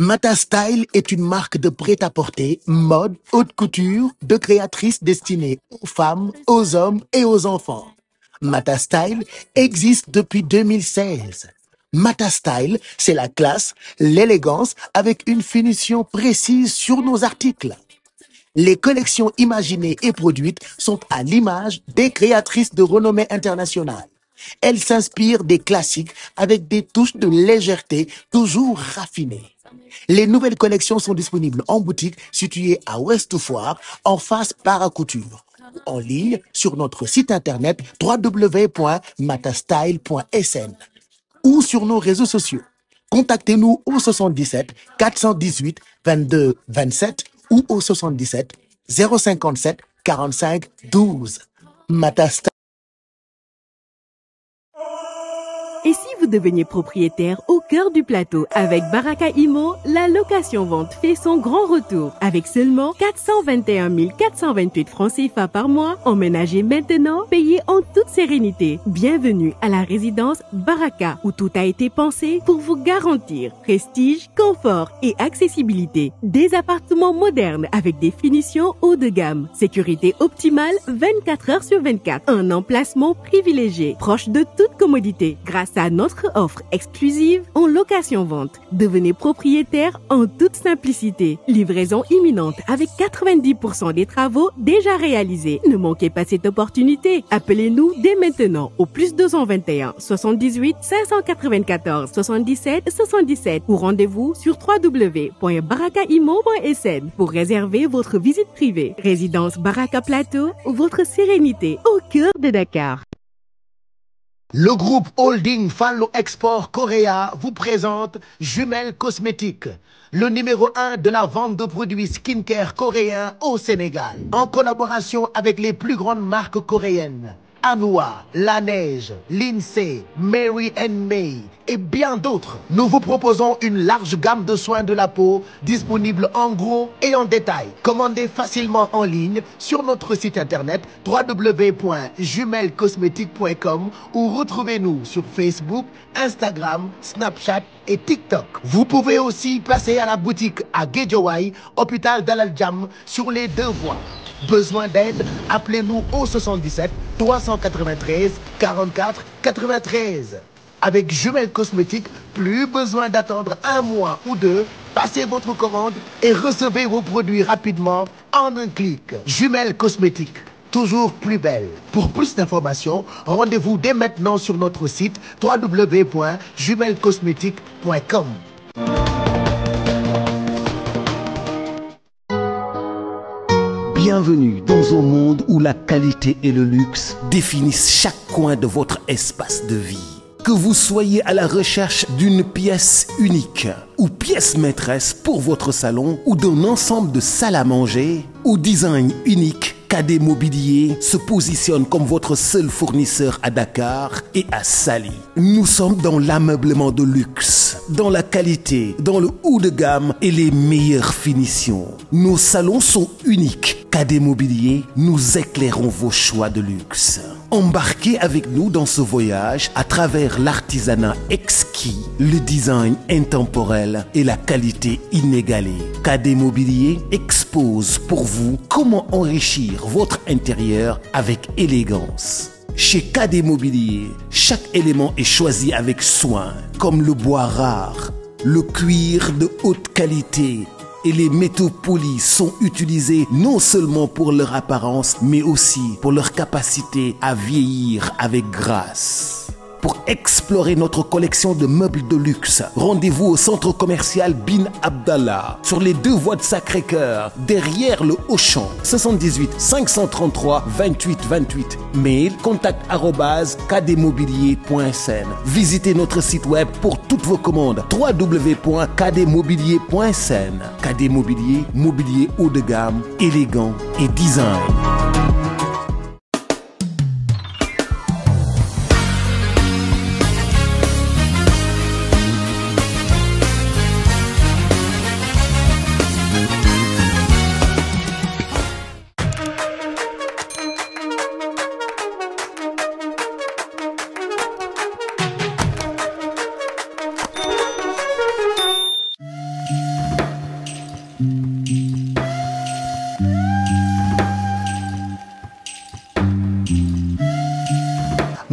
Mata Style est une marque de prêt-à-porter, mode, haute couture, de créatrices destinées aux femmes, aux hommes et aux enfants. Mata Style existe depuis 2016. Mata Style, c'est la classe, l'élégance avec une finition précise sur nos articles. Les collections imaginées et produites sont à l'image des créatrices de renommée internationale. Elles s'inspirent des classiques avec des touches de légèreté toujours raffinées. Les nouvelles collections sont disponibles en boutique située à Ouest Foire, en face Paracouture. En ligne sur notre site internet www.matastyle.sn ou sur nos réseaux sociaux. Contactez-nous au 77 418 22 27 ou au 77 057 45 12. Mata Style. Et si vous deveniez propriétaire au cœur du plateau avec Baraka Imo, la location-vente fait son grand retour. Avec seulement 421 428 francs CFA par mois, emménagez maintenant, payez en toute sérénité. Bienvenue à la résidence Baraka, où tout a été pensé pour vous garantir prestige, confort et accessibilité. Des appartements modernes avec des finitions haut de gamme, sécurité optimale 24 heures sur 24, un emplacement privilégié, proche de toute commodité. Grâce à notre offre exclusive en location-vente, devenez propriétaire en toute simplicité. Livraison imminente avec 90% des travaux déjà réalisés. Ne manquez pas cette opportunité. Appelez-nous dès maintenant au plus 221 78 594 77 77 ou rendez-vous sur www.barakaimo.sn pour réserver votre visite privée. Résidence Baraka Plateau, votre sérénité au cœur de Dakar. Le groupe Holding Fallo Export Korea vous présente Jumelles Cosmétiques, le numéro 1 de la vente de produits skincare coréens au Sénégal. En collaboration avec les plus grandes marques coréennes, Anwar, La Neige, Lindsay, Mary & May et bien d'autres. Nous vous proposons une large gamme de soins de la peau disponible en gros et en détail. Commandez facilement en ligne sur notre site internet www.jumellescosmetiques.com ou retrouvez-nous sur Facebook, Instagram, Snapchat et TikTok. Vous pouvez aussi passer à la boutique à Guédiawaye, hôpital Dalal Jamm sur les 2 voies. Besoin d'aide? Appelez-nous au 77 393 44 93. Avec Jumelles Cosmétiques, plus besoin d'attendre 1 mois ou 2. Passez votre commande et recevez vos produits rapidement en un clic. Jumelles Cosmétiques, toujours plus belle. Pour plus d'informations, rendez-vous dès maintenant sur notre site www.jumellescosmetiques.com. Bienvenue dans un monde où la qualité et le luxe définissent chaque coin de votre espace de vie. Que vous soyez à la recherche d'une pièce unique ou pièce maîtresse pour votre salon ou d'un ensemble de salles à manger ou design unique, KD Mobilier se positionne comme votre seul fournisseur à Dakar et à Saly. Nous sommes dans l'ameublement de luxe, dans la qualité, dans le haut de gamme et les meilleures finitions. Nos salons sont uniques. KD Mobilier, nous éclairons vos choix de luxe. Embarquez avec nous dans ce voyage à travers l'artisanat exquis, le design intemporel et la qualité inégalée. KD Mobilier expose pour vous comment enrichir votre intérieur avec élégance. Chez KD Mobilier, chaque élément est choisi avec soin, comme le bois rare, le cuir de haute qualité et les métaux polis sont utilisés non seulement pour leur apparence, mais aussi pour leur capacité à vieillir avec grâce. Pour explorer notre collection de meubles de luxe, rendez-vous au centre commercial Bin Abdallah, sur les 2 voies de Sacré-Cœur, derrière le Auchan. 78 533 28 28. Mail contact@kdmobilier.sn. Visitez notre site web pour toutes vos commandes www.kdmobilier.sn. KD Mobilier, mobilier haut de gamme, élégant et design.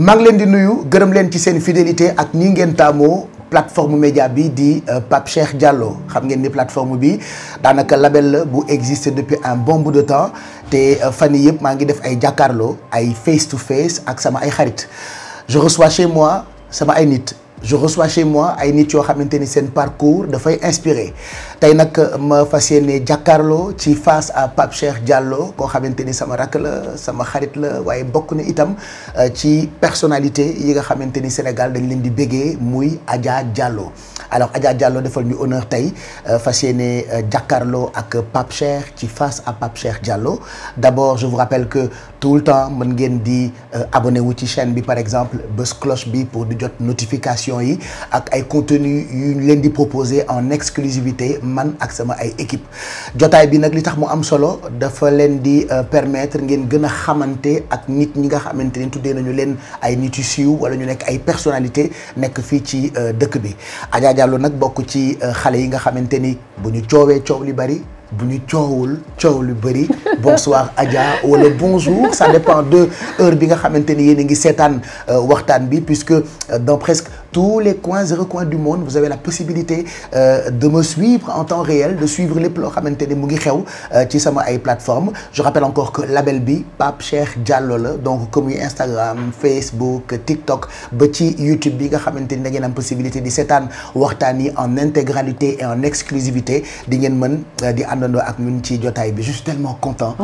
maa ngi leen di nuyu gërëm leen ci seen fidélité ak ni ngeen taamoo plateforme média bi di Pape Cheikh Diallo xam ngeen ni plateforme bi daanaka label la bu existe depuis un bon bout de temps te fan yii yëpp maa ngi def ay jàkkaarloo ay face to face ak sama ay xarit je reçois chez moi sama ay nit. Je reçois chez moi ay nit yoo xamante ni seen parcours dafay inspiré tey nag ma fas yéene jàkkaarloo ci face à Pape Cheikh Diallo koo xamante ni sama rakk la sama xarit la waaye bokk na itam ci personnalité yi nga xamante ni Sénégal dañ leen di béggee muy Adja Diallo alors Adja Diallo defal ñu honneur tey fas yéene jàkkaarloo ak Pape Cheikh ci face à Pape Cheikh Diallo d'abord je vous rappelle que tout le temps mën ngeen di abonné wu ci chaîne bi par exemple bës cloche bi pour di jot notification yi ak ay contenu yu ñu leen di proposer en exclusivité man ak sama ay équipe jotaay bi nag li tax mu am solo dafa leen di permettre ngeen gën a xamante ak nit ñi nga xamante ni tuddee nañu leen ay nit yu siiw wala ñu nekk ay personnalité nekk fii ci dëkk bi Adja Diallo nag bokk ci xale yi nga xamante ni bu ñu coowee coow li bari bu ñu coowul coow lu bëri bonsoir Adja wala bonjour ça dépend de heure bi nga xamante ni yéen a ngi seetaan waxtaan bi puisque dans presque tous les coins et recoins du monde vous avez la possibilité de me suivre en temps réel de suivre lépp loo xamante ni mu ngi xew ci sama ay plateformes je rappelle encore que label bi Pape Cheikh Diallo la donc comme Instagram Facebook TikTok ba ci YouTube bi nga xamante ni da ngeen am possibilité di seetaan waxtaan yi en intégralité et en exclusivité di ngeen mën di àndandoo ak ñun ci jotaay bi je suis tellement content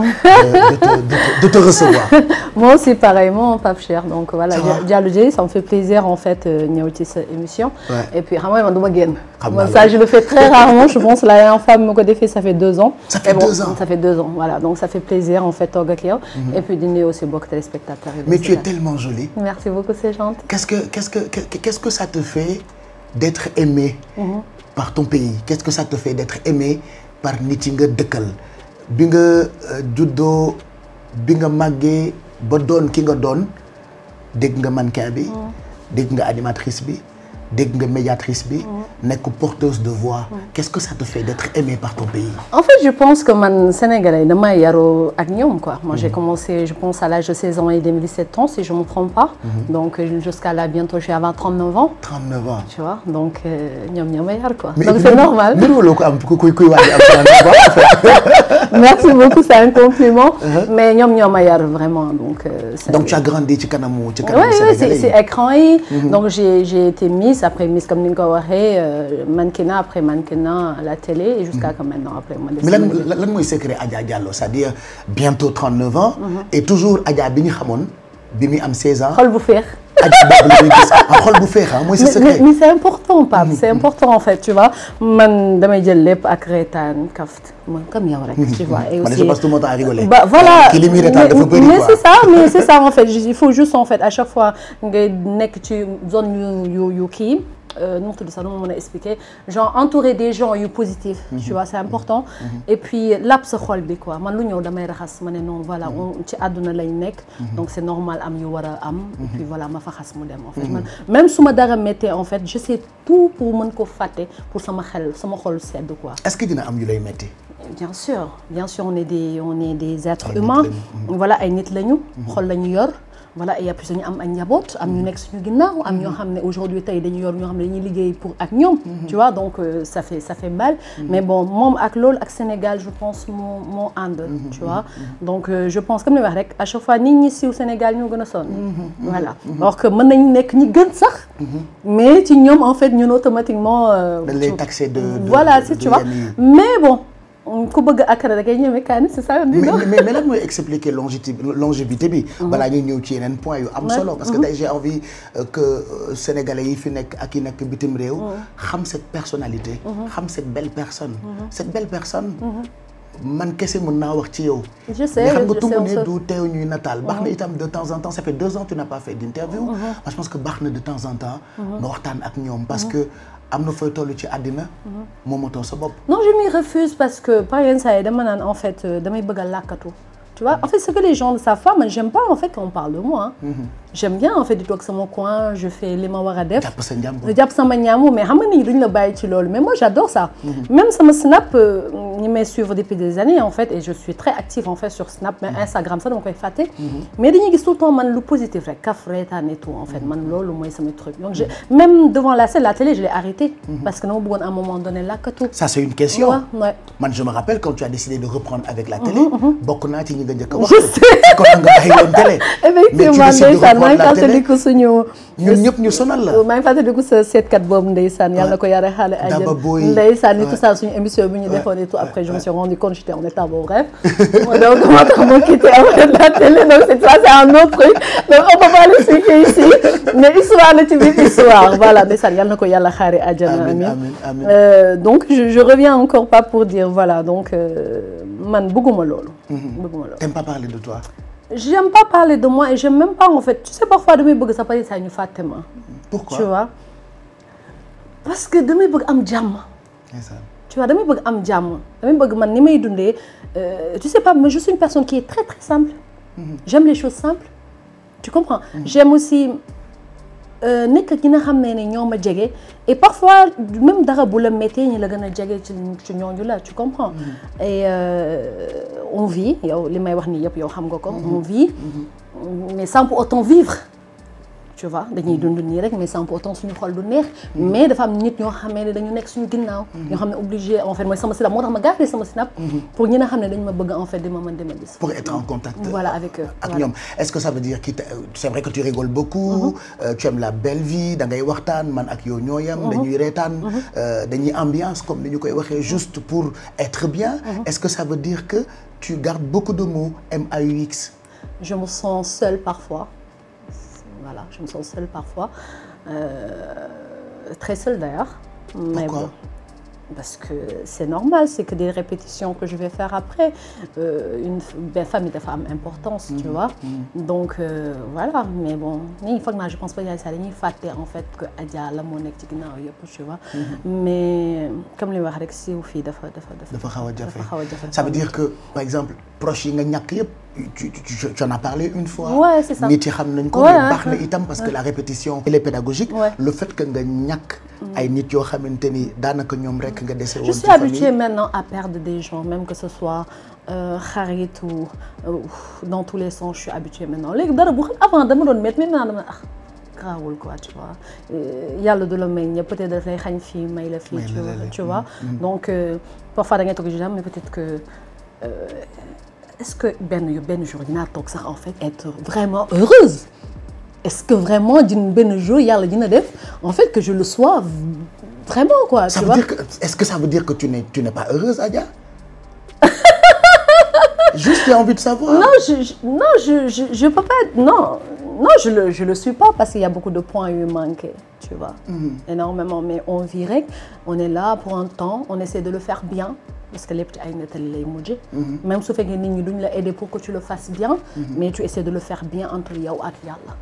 de te recevoir. Moi aussi pareillement Pape Cheikh donc voilà Diallo Dieye ça me fait plaisir en fait ñëw ci sa émission. Ouais. Et puis xam nga man du ma génn. Ça je le fais très rarement je pense la dernière fois ma ko defee ça fait 2 ans. Ça fait 2 ans. Ça fait 2 ans voilà donc ça fait plaisir en fait toog ak yow. Et puis di nuyu aussi bokk téléspectateurs yi. Mais tu es tellement jolie. Merci beaucoup c'est gentil. Qu'est-ce que ça te fait d'être aimée par ton pays? Qu'est-ce que ça te fait d'être aimée par nit yi nga dëkkal bi nga juddoo bi nga màggee ba doon ki nga doon dégg nga mannequin bi dégg nga animatrice bi dégg nga médiatrice bi nekk porteuse de voix qu'est-ce que ça te fait d'être aimée par ton pays? En fait je pense que man sénégalais dama yaroo ak ñoom quoi moi j'ai commencé je pense à l'âge de 16 ans et demi 17 ans si je me trompe pas donc jusqu'à là bientôt je vais avoir 39 ans 39 ans tu vois donc ñoom ñoo ma yar quoi donc c'est normal loo ko am kuy waaj am 39 ans merci beaucoup c'est un compliment mais ñoom ñoo ma yar vraiment donc tu as grandi ci kanamu sénégalais c'est écran yi donc j'ai été Miss après Miss comme ni nga ko waxee mannequinat après mannequinat à la télé et jusqu'à que maintenant après ma mais lan mooy secret Adja Diallo c'est-à-dire bientôt 39 ans et toujours Adja bi ñu xamoon bi muy am 16 ans xol bu féex xol bu féex mooy sa secret mais c'est important Pape c'est important en fait tu vois man damay jël lépp ak reetaan kaft man comme yow rek tu vois et aussi je passe tout mon temps à rigoler voilà ki li muy reetaan dafa bëri mais c'est ça en fait il faut juste en fait à chaque fois nga nekk ci zone yu kii nu mu tudd sax nu ma mën a expliquer genre entourer des gens yu positifs tu vois c'est important et puis lapp sa xol bi quoi man lu ñëw damay raxas ma ne non voilà ci àdduna lañ nekk donc c'est normal am yu war a am et puis voilà ma fa xas mu dem en fait man même su ma dara méttee en fait je sais tout pour mën ko fàtte pour sama xel sama xol sedd quoi. Est-ce que dina am yu lay métti? Bien sûr on est des êtres humains voilà ay nit lañu xol lañu yor voilà et puis dañu am ay njaboot am ñu nekk suñu ginnaaw am ñoo xam ne aujourd'hui tey dañu yor ñoo xam ne dañuy liggéey pour ak ñoom tu vois donc ça fait mal mais bon moom ak loolu ak Sénégal je pense moo ànd tu vois donc je pense comme ni wax rek à chaque fois nit ñi siiw Sénégal ñoo gën a sonn voilà alors que mën nañu nekk ñi gën sax mais ci ñoom en fait ñun automatiquement dañ lay taxé de voilà si tu vois mais bon ku bëgg akara da ngay ñëwee kaani c'est ça. mais lan mooy expliquer longévité bi. balaa ñuy ñëw ci yeneen point yu am solo. parce que tey j'ai envie que sénégalais yi fi nekk ak yi nekk bitim réew. xam cette personnalité. xam cette belle personne. cette belle personne. man kese mën naa wax ci yow. je sais mais xam nga tungu ne du teew ñuy nataal. baax na itam de temps en temps ça fait 2 ans tu n'as pas fait d'interview. moi je pense que baax na de temps en temps. nga waxtaan ak ñoom parce que. am na fooy toll ci àddina. moomatoo sa bopp. non je m'y refuse parce que par yenn saa yi dama naan en fait damay bëgg a làkkatu. tu vois en fait ce que les gens ne savent pas man j'aime pas en fait quand on parle de moi. j'aime bien en fait di toog sama coin je fais li ma war a def. jàpp sa njàmbur jàpp sama ñaamu mais xam nga nit ñi duñ la bàyyi ci loolu mais moi j'adore ça. Même sama Snap ñi may suivre depuis des années en fait et je suis très active en fait sur Snap mais Instagram sax dama koy fàtte. mais dañuy gis tout le temps man lu positif rek kaf reetaan et tout en fait man loolu mooy sama truc donc même devant la scène la télé je l'ai arrêté. parce que dama bëggoon à un moment donné lakkatu. ça c'est une question. ouais. man je me rappelle quand tu as décidé de reprendre avec la télé. bokk naa ci ñi nga njëkk a wax. je sais kon nga bàyyi woon télé. effectivement ndeysaan maa ngi fàttaliku suñu. ñun ñëpp ñu sonal la. maa ngi fàttaliku sa seetkat boobu ndeysaan yàlla na ko yare xaale àjjana. Daba Boy ndeysaan ni tout ça suñu émission bi ñu defoon et tout après je me suis rendu compte j'étais en état bon bref. donc moo tax ma quitté après la télé donc ça c'est un autre truc donc on peut pas l'expliquer ici mais histoire la ci biir histoire voilà ndeysaan yàlla na ko yàlla xaare àjjana. amiin donc je reviens encore pas pour dire voilà donc man bëgguma loolu. bëgguma loolu. T'aimes pas parler de toi. J'aime pas parler de moi et j'aime même pas en fait tu sais parfois damay bëgg sa pare saa ñu fàtte ma. Pourquoi tu vois parce que damay bëgg am jàmm. tu vois damay bëgg am jàmm damay bëgg man ni may dundee tu sais pas mais je suis une personne qui est très très simple. J'aime les choses simples tu comprends. J'aime aussi nekk ñi nga xam ne ñoo ma jege et parfois même dara bu la méttee ñi la gën a jege ci ñooñu la tu comprends. et on vit yow li may wax nii yëpp yow xam nga ko. on vit mais sans pour autant vivre. tu vois dañuy dund nii rek mais sans pour autant suñu xol du neex. mais dafa am nit ñoo xamee ne dañu nekk suñu ginnaaw. ñoo xam ne obligé en fait mooy sama Snap moo tax ma gardé sama Snap. pour ñi nga xam ne dañu ma bëgg en fait di ma mën di ma gis. pour être en contact. voilà avec eux. ak ñoom est-ce que ça veut dire que c'est vrai que tu rigoles beaucoup. tu aimes la belle vie da ngay waxtaan man ak yow ñoo yam. dañuy reetaan. dañuy ambiance comme ni ñu koy waxee juste pour être bien. est-ce que ça veut dire que tu gardes beaucoup de mots MAUX. je me sens seule parfois. Voilà, je me sens seule parfois, très seule d'ailleurs. Mais pourquoi? Bon, parce que c'est normal, c'est que des répétitions que je vais faire après. Une famille de femmes importance, tu vois. Donc voilà, mais bon, il faut que je pense pas qu'il y a ça, il faut en fait que Adja la monnaie tu vois. Mais comme les Warexi ou filles, ça veut dire que par exemple proche yi nga ñàkk yëpp tu en as parlé une fois. Ouais, c'est ça. nit yi xam nañ ko mais baax na itam parce que la répétition elle est pédagogique. Ouais. Le fait que nga ñàkk ay nit yoo xamante ni daanaka ñoom rek nga dese woon. Je suis habituée maintenant à perdre des gens même que ce soit xarit ou dans tous les sens je suis habituée maintenant léegi dara bu avant dama doon métti maintenant dama grawul quoi tu vois yàlla du la may ñëpp peut-être daf lay xañ fii may la fii tu vois donc parfois da ngay toog mais peut-être que est-ce que benn jour dinaa toog sax en fait être vraiment heureuse est-ce que vraiment benn jour yàlla dina def en fait que je le sois vraiment quoi ça tu veut vois dire que est-ce que ça veut dire que tu n'es pas heureuse Adja. Juste j'ai envie de savoir. Non je peux pas non je le suis pas parce qu'il y a beaucoup de points yu manqués tu vois. Énormément mais on vit rek on est là pour un temps on essaie de le faire bien parce que lépp ci ay nettali lay mujj. même su fekkee nit ñi duñ la aider pour que tu le fasses bien. mais tu essaies de le faire bien entre yow ak yàlla.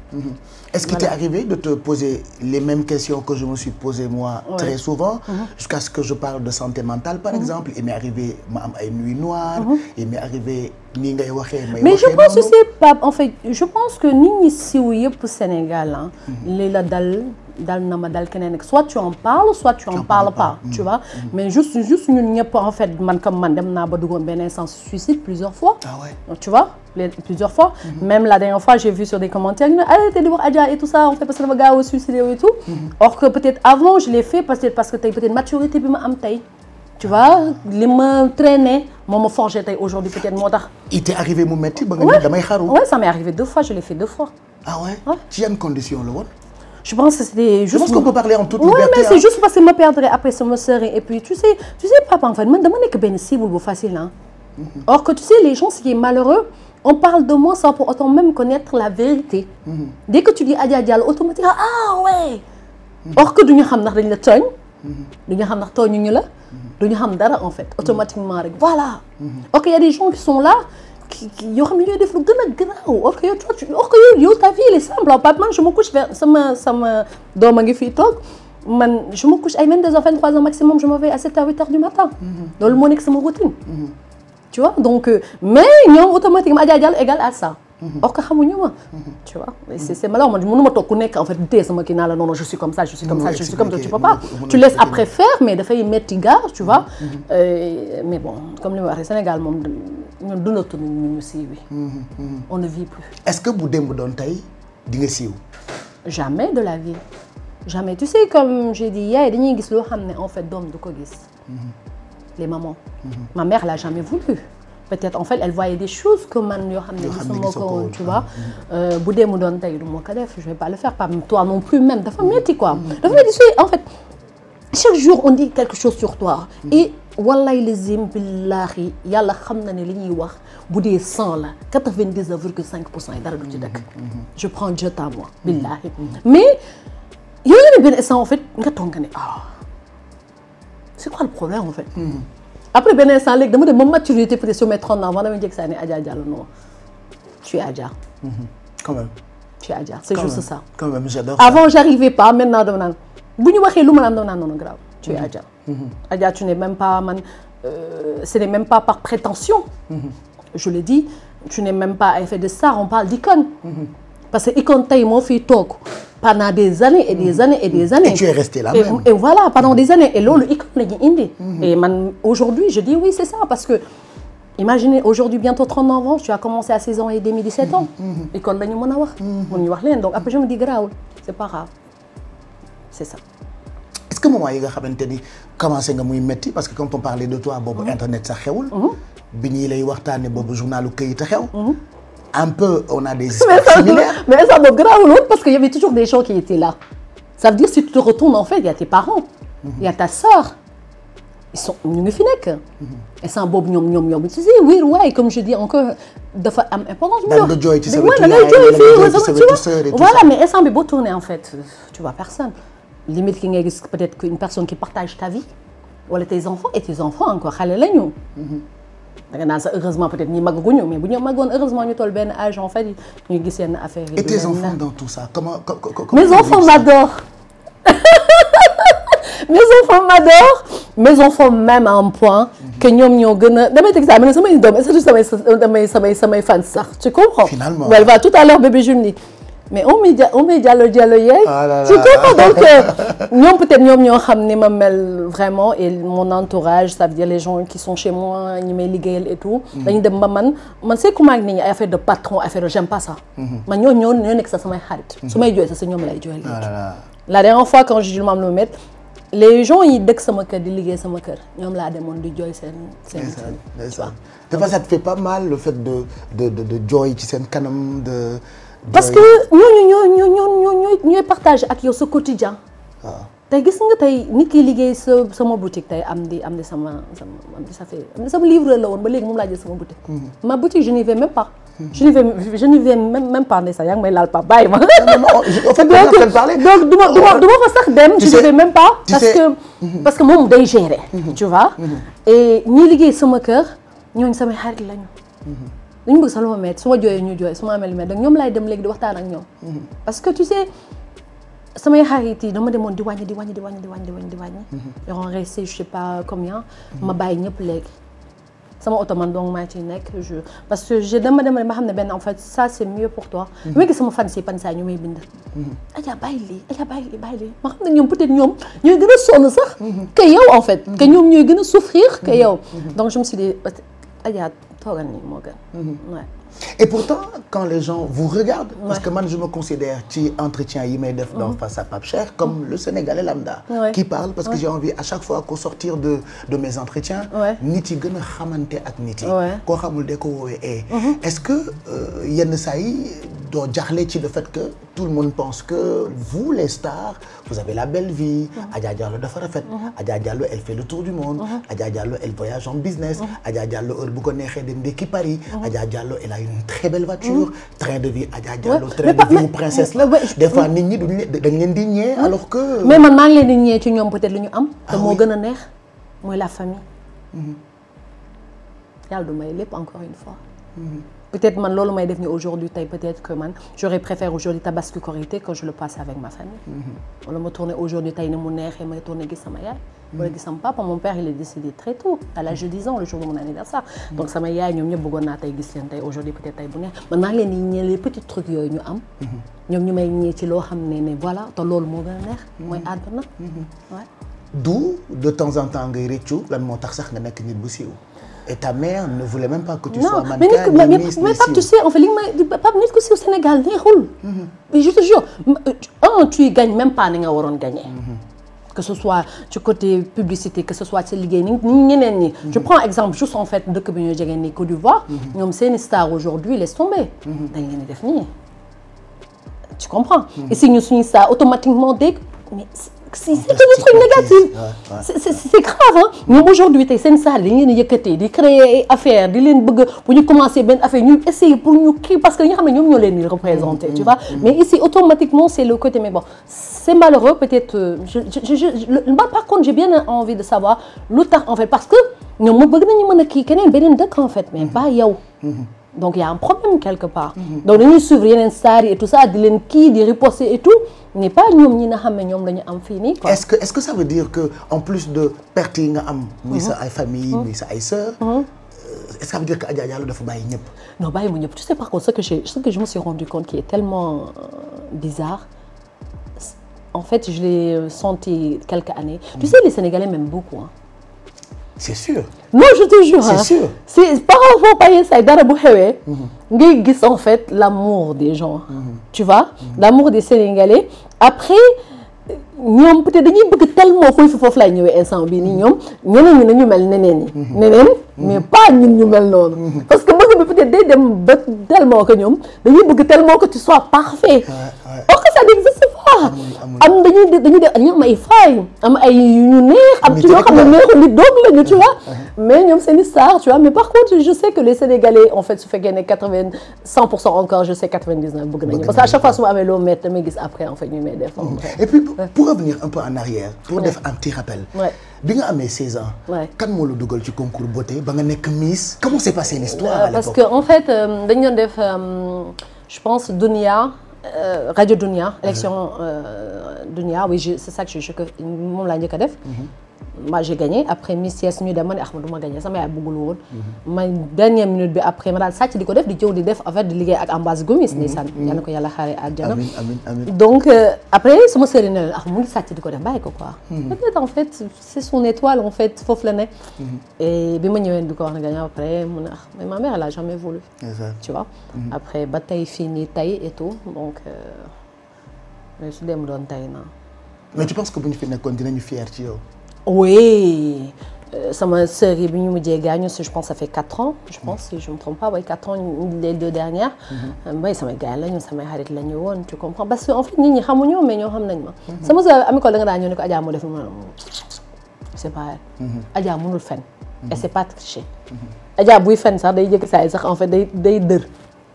Est-ce qu'il t'est arrivé de te poser les mêmes questions que je me suis posé moi très souvent. Jusqu'à ce que je parle de santé mentale par exemple. Il m'est arrivé ma am ay nuits noires. Il m'est arrivé nii ngay waxee may mais je pense que c'est pas en fait je pense que nit ñi siiw yëpp Sénégal ah. li la dal na ma dal keneen ak soit tu en parles soit tu en parles pas tu vois. mais juste ñun ñëpp en fait man comme man dem naa ba duggoon benn sens suicide plusieurs fois. Ah ouais. tu vois plusieurs fois. même la dernière fois j'ai vu sur des commentaires ñu ne arrêtez de wax Adja et tout ça en fait parce que dafa gaaw a suicider et tout. or que peut-être avant je l'ai fait parce que tey peut-être maturité bi ma am tey. tu vois li ma traîné moo ma forgé tey aujourd'hui peut-être moo tax. il t'est arrivé mu metti ba nga ni damay xaru. ouais ça m'est arrivé 2 fois je l'ai fait 2 fois. ah ouais. ci yan condition la woon. je pense que c'était juste. je pense qu'on peut parler en toute liberté. ouais mais c'est juste parce que ma perdrais après sama sœur et puis tu sais papa en fait man dama nekk benn cible bu facile hein. or que tu sais les gens ce qui est malheureux on parle de moi sans pour autant même connaître la vérité. dès que tu dis Adja Diallo automatiquement ah ouais. or que duñu xam ndax dañ la tooñ. duñu xam ndax tooñuñu la. duñu xam dara en fait automatiquement rek voilà. ok il y a des gens qui sont là. yoo xam ne ñooy def lu gën a garaaw or que yow ta vie elle est simple papa man je me couche vers sama doom a ngi fii toog man je me couche ay 22h 23h maximum je me réveille à 7h 8h du matin. loolu moo nekk sama routine. tu vois donc mais ñoom automatiquement Adja Diallo égale à ça. or que xamuñu ma. tu vois c'est malheureux man mënuma toog ku nekk en fait di téye sama kii naa la non je suis comme ça je suis comme ça je suis comme ça tu peux pas. tu laisses après faire mais dafay metti gars tu vois. mais bon comme li ma waxee Sénégal moom ñun dundatuñu ñu siiw on ne vit plus. est-ce que bu démb doon tey di nga siiw. jamais de la vie jamais tu sais comme j'ai dit yaay dañuy gis loo xam ne en fait doom du ko gis. les mamans. ma mère l'a jamais voulu. peut-être en fait elle voyait des choses que man yoo xam ne gisuma ko tu vois. bu dee mu doon tey du ma ko def je vais pas le faire pas toi non plus même dafa métti quoi. dafa métti en fait chaque jour on dit quelque chose sur toi. et wallahi lazim billahi yàlla xam na ne li ñuy wax bu dee 100 la 99,5% yi dara du ci dëkk. je prends Dieu à moi billahi. mais yow nga ne benn instant en fait nga toog nga ne ah c'est quoi le problème en fait. après benn instant léegi dama dem ma maturité peut-être sur mes 30 ans ma dama njëkk saa ne Adja Diallo non tu es Adja. quand même. tu es Adja c'est juste ça. quand même j'adore ça. avant j'arrivais pas maintenant dama naan bu ñu waxee lu ma naan dama naan noonu grave. tu es Adja. Adja tu n'es même pas man ce n'est même pas par prétention. je le dis tu n'es même pas à effet de star on parle d'icône. parce que icône tey moo fiy toog pendant des années et des années et des années. et tu es resté là même. et voilà pendant des années et loolu icône la ñu indi. et man aujourd'hui je dis oui c'est ça parce que imaginez aujourd'hui bientôt 39 ans tu as commencé à 16 ans et demi 17 ans. icône la ñu mën a wax. mën ñu wax leen donc après je me dis garaawul c'est pas grave c'est ça. est-ce que moment yi nga xamante ni commencé nga muy metti parce que quand on parlait de toi boobu internet sax xewul. bi ñuy lay waxtaanee boobu journalu këyit a xew. un peu on a des histoires similaires. mais ça me grave parce qu'il y avait toujours des gens qui étaient là. ça veut dire si tu te retournes en fait il y a tes parents. il y a ta sœur. ils sont ñu ngi fi nekk. et sans boobu ñoom tu sais oui ouais comme je dis encore dafa am importance. daan nga jooy ci sa wetu yaay voilà mais instant bi boo tourné en fait tu vois personne. limite ki ngay gis peut-être qu'une personne qui partage ta vie wala tes enfants et tes enfants encore xale la ñu. da nga naan sax heureusement peut-être ñi màgguñu mais bu ñu màggoon heureusement ñu toll benn âge en fait ñu gis yenn affaire yi. et tes enfants dans tout ça comment mes enfants m'adorent. mes enfants même à un point. que ñoom ñoo gën a damay teg saa ma ne samay doom est-ce que samay fans sax tu comprends. finalement elle va tout à l'heure bébé je me dis mais on met Diallo yeey. tu comprends donc ñoom peut-être ñoom ñoo xam ni ma mel vraiment et mon entourage ça veut dire les gens qui sont chez moi ñi may liggéeyal et tout. dañuy dem ba man c'est comment ak nit ñi ay affaire de patron affaire de j'aime pas ça. man ñoo nekk sax samay xarit. su may jooy sax ñoom lay jooy. la dernière fois quand je dis maam lu met les gens yi dëkk sama kër di liggéey sama kër ñoom laa demoon di jooy seen. dafa ça te fait pas mal le fait de jooy ci seen kanam de. parce que ñooy partage ak yow sa quotidien. waaw tey gis nga tey nit ki liggéey sama boutique tey am di sama ça fait sama livreur la woon ba léegi moom laa jël sama boutique. ma boutique je n'y vais même pas. je n'y vais même pas ne sax yaa ngi may laal pas bàyyi ma. donc du ma fa sax dem. je n'y vais même pas. parce que moom day gérer. tu vois. et ñi liggéey sama kër ñooñu samay xarit lañu. dañu bëgg sax lu ma métti su ma jooyee ñu jooy su ma amee lu métti donc ñoom laay dem léegi di waxtaan ak ñoom. parce que tu sais samay xarit yi dama demoon di wàññi. ils ont resté je sais pas combien. ma bàyyi ñëpp léegi. sama oto man donc maa ciy nekk parce que dama ma xam ne benn en fait ça c'est mieux pour toi. ma gis sama fan si pansa ñu may bind. Adja bàyyi lii ma xam ne ñoom peut-être ñoom ñooy gën a sonn sax. que yow en fait. que ñoom ñooy gën a souffrir que yow. donc je me suis dit Adja toogal nii moo gën. ouais. et pourtant quand les gens vous regardent. parce que man je me considère ci entretien yi may def. dans Face à Pape Cheikh comme le Sénégalais lambda. qui parle parce que j'ai envie à chaque fois qu'au sortir de mes entretiens. nit yi gën a xamante ak nit yi. koo xamul de ko woowee est-ce que yenn saa yi doo jaaxle ci le fait que tout le monde pense que vous les stars vous avez la belle vie. Adja Diallo dafa rafet. Adja Diallo elle fait le tour du monde. Adja Diallo elle voyage en business. Adja Diallo heure bu ko neexee dem ndekki Paris. Adja Diallo elle a une très belle voiture. train de vie Adja Diallo. train de vie princesse la. des fois nit ñi dañ leen di ñee alors que. mais man maa ngi leen di ñee ci ñoom peut-être lu ñu am. te moo gën a neex mooy la famille. yàlla du may lépp encore une fois. peut-être man loolu may def ni aujourd'hui tey peut-être que man j'aurais préféré aujourd'hui Tabaski Korité que je le passe avec ma famille. wala ma tourner aujourd'hui tey ni mu neexee may tourner gis sama yaay. wala gis sama papa mon père il est décédé très tôt à l'âge de 10 ans le jour de mon anniversaire. donc sama yaay ñoom ñëpp bëggoon naa tey gis leen tey aujourd'hui peut-être tey bu neex man maa ngi leen di ñee les petits trucs yooyu ñu am. ñoom ñu may ñee ci loo xam ne voilà te loolu moo gën a neex. mooy àdduna. d'où de temps en temps ngay rëccu lan moo tax sax nga nekk nit bu siiw. et ta mère ne voulait même pas que tu sois mannequin ni Miss ni Pape tu sais en fait li nga Pape nit ku siiw Sénégal neexul. mais je te jure tu gagnes même pas ni nga waroon gagner. que ce soit ci côté publicité que ce soit ci liggéey ni ñeneen ñi. je prends exemple juste en fait dëkk bi ñoo jege ni Côte d'Ivoire. ñoom seeni star aujourd'hui laisse tomber. dañ leen di def nii. tu comprends. et si ñu suñu star automatiquement dégg mais. c'est que des trucs négatifs. c'est grave hein. ñoom aujourd'hui tey seen saal dañu leen yëkkatee di créer ay affaires di leen bëgg bu ñu commencer benn affaire ñu essayer pour ñu kii parce que ñi nga xam ne ñoom ñoo leen di représenter tu vois. mais ici automatiquement c'est le côté mais bon c'est malheureux peut-être par contre j'ai bien envie de savoir lu tax en fait parce que ñoom ma bëgg nañu mën a kii keneen beneen dëkk en fait mais pas yow. donc il y a un problème quelque part. donc dañuy suivre yeneen stars yi et tout ça di leen kii di riposter et tout. mais pas ñoom ñi nga xam ne ñoom la ñu am fii nii quoi. est-ce que ça veut dire que en plus de perte yi nga am. muy sa ay famille muy sa ay sœurs. est-ce que ça veut dire que Adja Diallo dafa bàyyi ñëpp. non bàyyi mu ñëpp tu sais par contre ce que je me suis rendu compte qui est tellement bizarre en fait je l'ai senti quelques années. tu sais les Sénégalais m'aiment beaucoup hein. c'est sûr. non je te jure c'est sûr. c'est par rapport paye say dara bu xewee. ngay gis en fait l'amour des gens. tu vois l'amour des Sénégalais après ñoom peut-être dañuy bëgg tellement foofu lay ñëwee instant bii nii ñoom ñeneen ñi nañu mel neneen mais pas ñun ñu mel noonu. parce que bëgg bi peut-être day dem ba tellement que ñoom dañuy bëgg tellement que tu sois parfait. or que ça n'existe pas. am dañuy am ay failles am ay ñu neex am ci yoo xam ne neexul nit doog lañu tu vois. mais ñoom c'est une star tu vois mais par contre je sais que les Sénégalais en fait su fekkee ne 100% encore je sais 99 bëgg nañu parce que à chaque fois su ma amee loo métti damay gis après en fait ñu may def. et puis pour revenir un peu en arrière. pour def un petit rappel. bi nga amee 16 ans. kan moo la dugal ci concours beauté ba nga nekk Miss. comment s'est passée l'histoire à l'époque. parce que en fait dañu doon def je pense Dunia. Radio Dunia élection Dunia oui c'est ça que moom laa njëkk a def. moi j'ai gagné après Miss Yes ñu dem ma ne ah ma du ma gagné sama yaay bëggul woon. ma dernière minute bi après ma daal sàcc di ko def di jëw di def en fait di liggéey ak Ambaz Gomis. ndeysaan yal na ko yàlla xaaree àjjana. amiin donc après sama sœur yi ne leen ah mu ngi sàcc di ko def bàyyi ko quoi. peut-être en fait c'est son étoile en fait foofu la ne. et bi ma ñëwee di ko wax ne gagné après mu ne ah mais ma mère elle a jamais voulu. tu vois après ba tey fii nii tey et tout donc mais su dem doon tey na. mais tu penses que bu ñu fi nekkoon dinañu fier ci yow. oui sama sœur yi bi ñu mujjee gaañu je pense ça fait 4 ans je pense si je me trompe pas 4 ans les 2 dernières. mbay samay gars lañu samay xarit lañu woon tu comprends parce que en fait nit ñi xamuñu mais ñoo xam nañ ma. sama sœur ami ko da nga daan ñëw ne ko Adja moo def ma c'est pas elle. Adja mënul fen. et c'est pas tricher. Adja buy fen sax day jëkk saa yi sax en fait day dër.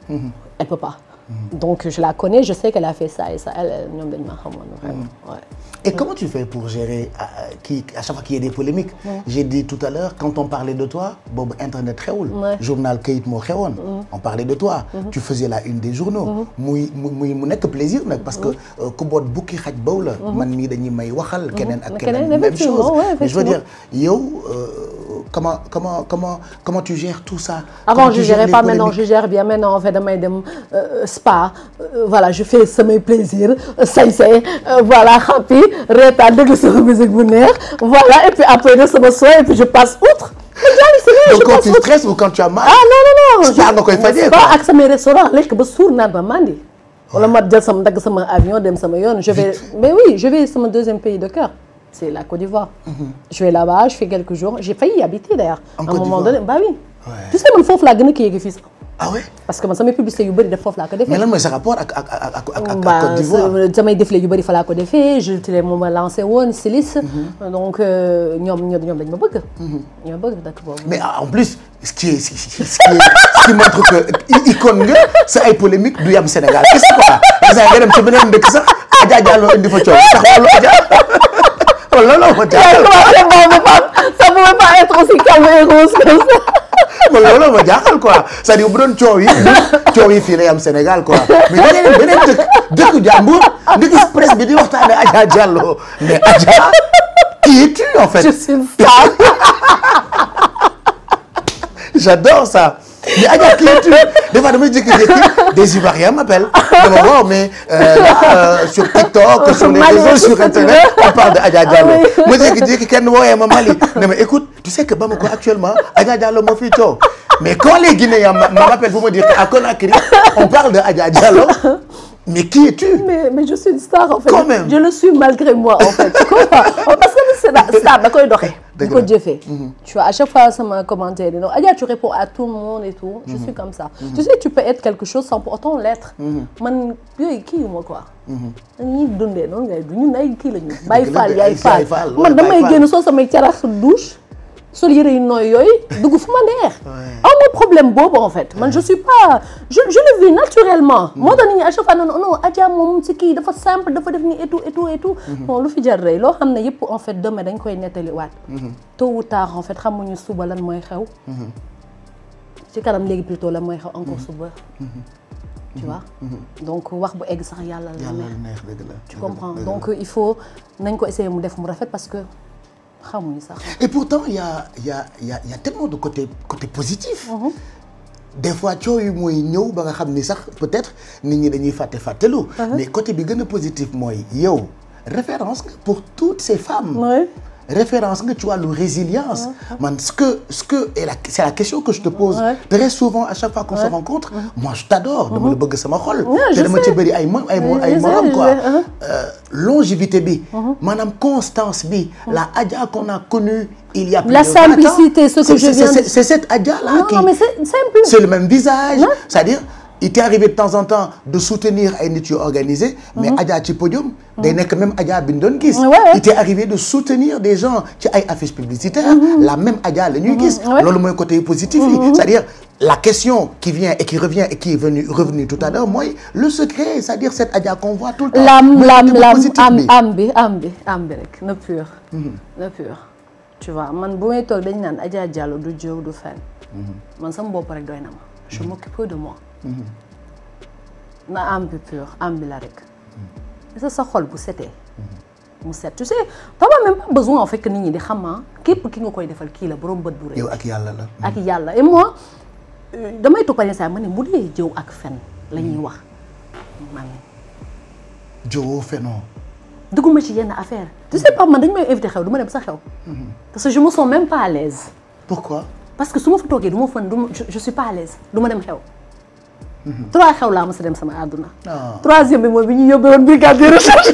elle peut pas. donc je la connais je sais qu'elle a fait ça et ça elle ñoom dañ ma xamoon vraiment ouais. Et comment tu fais pour gérer à chaque fois qu'il y a des polémiques. J'ai dit tout à l'heure quand on parlait de toi boobu internet xewul. journal Kayit moo xewoon. on parlait de toi. tu faisais la une des journaux. mu nekk plaisir nag parce que ku boot bukki xaj baw la. man mii dañuy may waxal. keneen ak keneen même chose. mais je veux dire yow comment tu gères tout ça. avant je gérais pas maintenant je gère bien maintenant en fait damay dem spa voilà je fais samay plaisir sañse voilà happy reetaan déglu sama musique bu neex voilà et puis après de sama soin et puis je passe outre. donc quand tu stresses ou quand tu as mal. ah non spa nga koy fajee quoi ak samay restaurant lekk ba suur naan ba mandi. wala ma jël sama dagg sama avion dem sama yoon je vais mais oui je vais sama deuxième pays de cœur c'est la Côte d'Ivoire. je vais là-bas je fais quelques jours j'ai failli y habiter d'ailleurs. à un moment donné bah oui. tu sais man foofu laa gën a kii fii sax. ah ouais. parce que man samay publicité yu bëri def foofu laa ko defee. mais lan mooy sa rapport ak Côte d'Ivoire. samay défilé yu bëri fa laa ko defee je te moom a lancé woon styliste. donc ñoom dañ ma bëgg. ñoo bëgg dëkk boobu. mais en plus ce qui montre que icône nga sa ay polémique du yam Sénégal qu'est-ce que quoi. nga dem ci beneen dëkk sax Adja Diallo indi fa coow sax loolu Adja. loolu la ma jaaxal. ça pouvait pas être aussi calme et rose comme ça. man loolu ma jaaxal quoi c'est-à-dire bu doon coow yi fii lay am Sénégal quoi mais da ngeen beneen dëkk jàmbur nga gis presse bi di waxtaane Adja Diallo mais Adja qui es-tu en fait? Je suis une femme. J'adore ça. Mais Adja qui es-tu? Des fois damay jékki-jékki des Ivoiriens m'appellent dama waaw mais là sur TikTok sur les réseaux sur internet on parle de Adja Diallo ma jékki-jékki kenn woowee ma Mali ne ma écoute tu sais que Bamako actuellement Adja Diallo moo fiy coow mais quand les Guinéens m'appellent pour me dire qu'à Conakry on parle de Adja Diallo mais qui es-tu? Mais je suis une star en fait. Quand même. Je le suis malgré moi en fait. Tu comprends? Parce que c'est star da koy doxee. di ko jëfee. Tu vois à chaque fois sama commentaire yi non Adja tu réponds à tout le monde et tout. Je suis comme ça. Tu sais tu peux être quelque chose sans pour autant l'être. man yooyu kii yu ma quoi. dañuy dundee noonu ngay du ñun ay kii la ñu. Baye Fall yaay Fall man damay génn soo samay carax douche. sol yëre yu nooy yooyu dugg fu ma neex. amul problème boobu en fait man je suis pas je le vis naturellement. moo tax nit ñi à chaque fois non Adja moom si kii dafa simple dafa def ni et tout. bon lu fi jar rëy loo xam ne yëpp en fait demain dañ koy nettaliwaat. tôt ou tard en fait xamuñu suba lan mooy xew. ci kanam léegi plutôt lan mooy xew encore suba. tu vois. donc wax bu egg sax yàlla la neex. tu comprends donc il faut nañ ko essayer mu def mu rafet parce que. Et pourtant il y a tellement de côté positif. Des fois coow yi mooy ñëw ba nga xam ni sax peut-être nit ñi dañuy fàttelu. mais côté bi gën a positif mooy yow référence pour toutes ces femmes. référence nga ci wàllu résilience. man ce que c'est la question que je te pose. très souvent à chaque fois qu'on se rencontre. moi je t'adore dama la bëgg sama xol. te dama ci bëri ay morom quoi. longévité bi. maanaam constance bi. la Adja qu'on a connue il y a plus de 20 ans. La simplicité ce que je viens de. c'est cette Adja là qui. non mais c'est simple. c'est le même visage. c'est-à-dire. il t'est arrivé de temps en temps de soutenir ay nit yu organisé. mais Adja ci podium. day nekk même Adja bi ñu doon gis. il t'est arrivé de soutenir des gens ci ay affiches publicitaires. la même Adja la ñuy gis. loolu mooy côté positif yi. c'est-à-dire la question qui vient et qui revient et qui est revenue tout à l'heure mooy le secret c'est-à-dire cette Adja qu'on voit tout le temps. am bi rek na pur. na pur tu vois man bu may toog dañu naan Adja Diallo du jóg du fen. man sama bopp rek doy na ma. je m'occupe de moi. na am bi pur am bi la rek. est-ce que sa xol bu setee. mu set tu sais t'as même pas besoin en fait que nit ñi di xam képp ki nga koy defal kii la borom bët bu rëy. yow ak yàlla la. ak yàlla et moi damay toog par exemple ma ne bu dee jëw ak fen la ñuy wax man. jëwoo fenoo. dugguma ci yenn affaire tu sais pas man dañu may invité xew du ma dem sa xew. parce que je me sens même pas à l'aise. pourquoi. parce que su ma fa toogee du ma fan je suis pas à l'aise du ma dem xew. 3 xew laa mos a dem sama àdduna. 3e bi mooy bi ñu yóbbee woon brigade de recherche.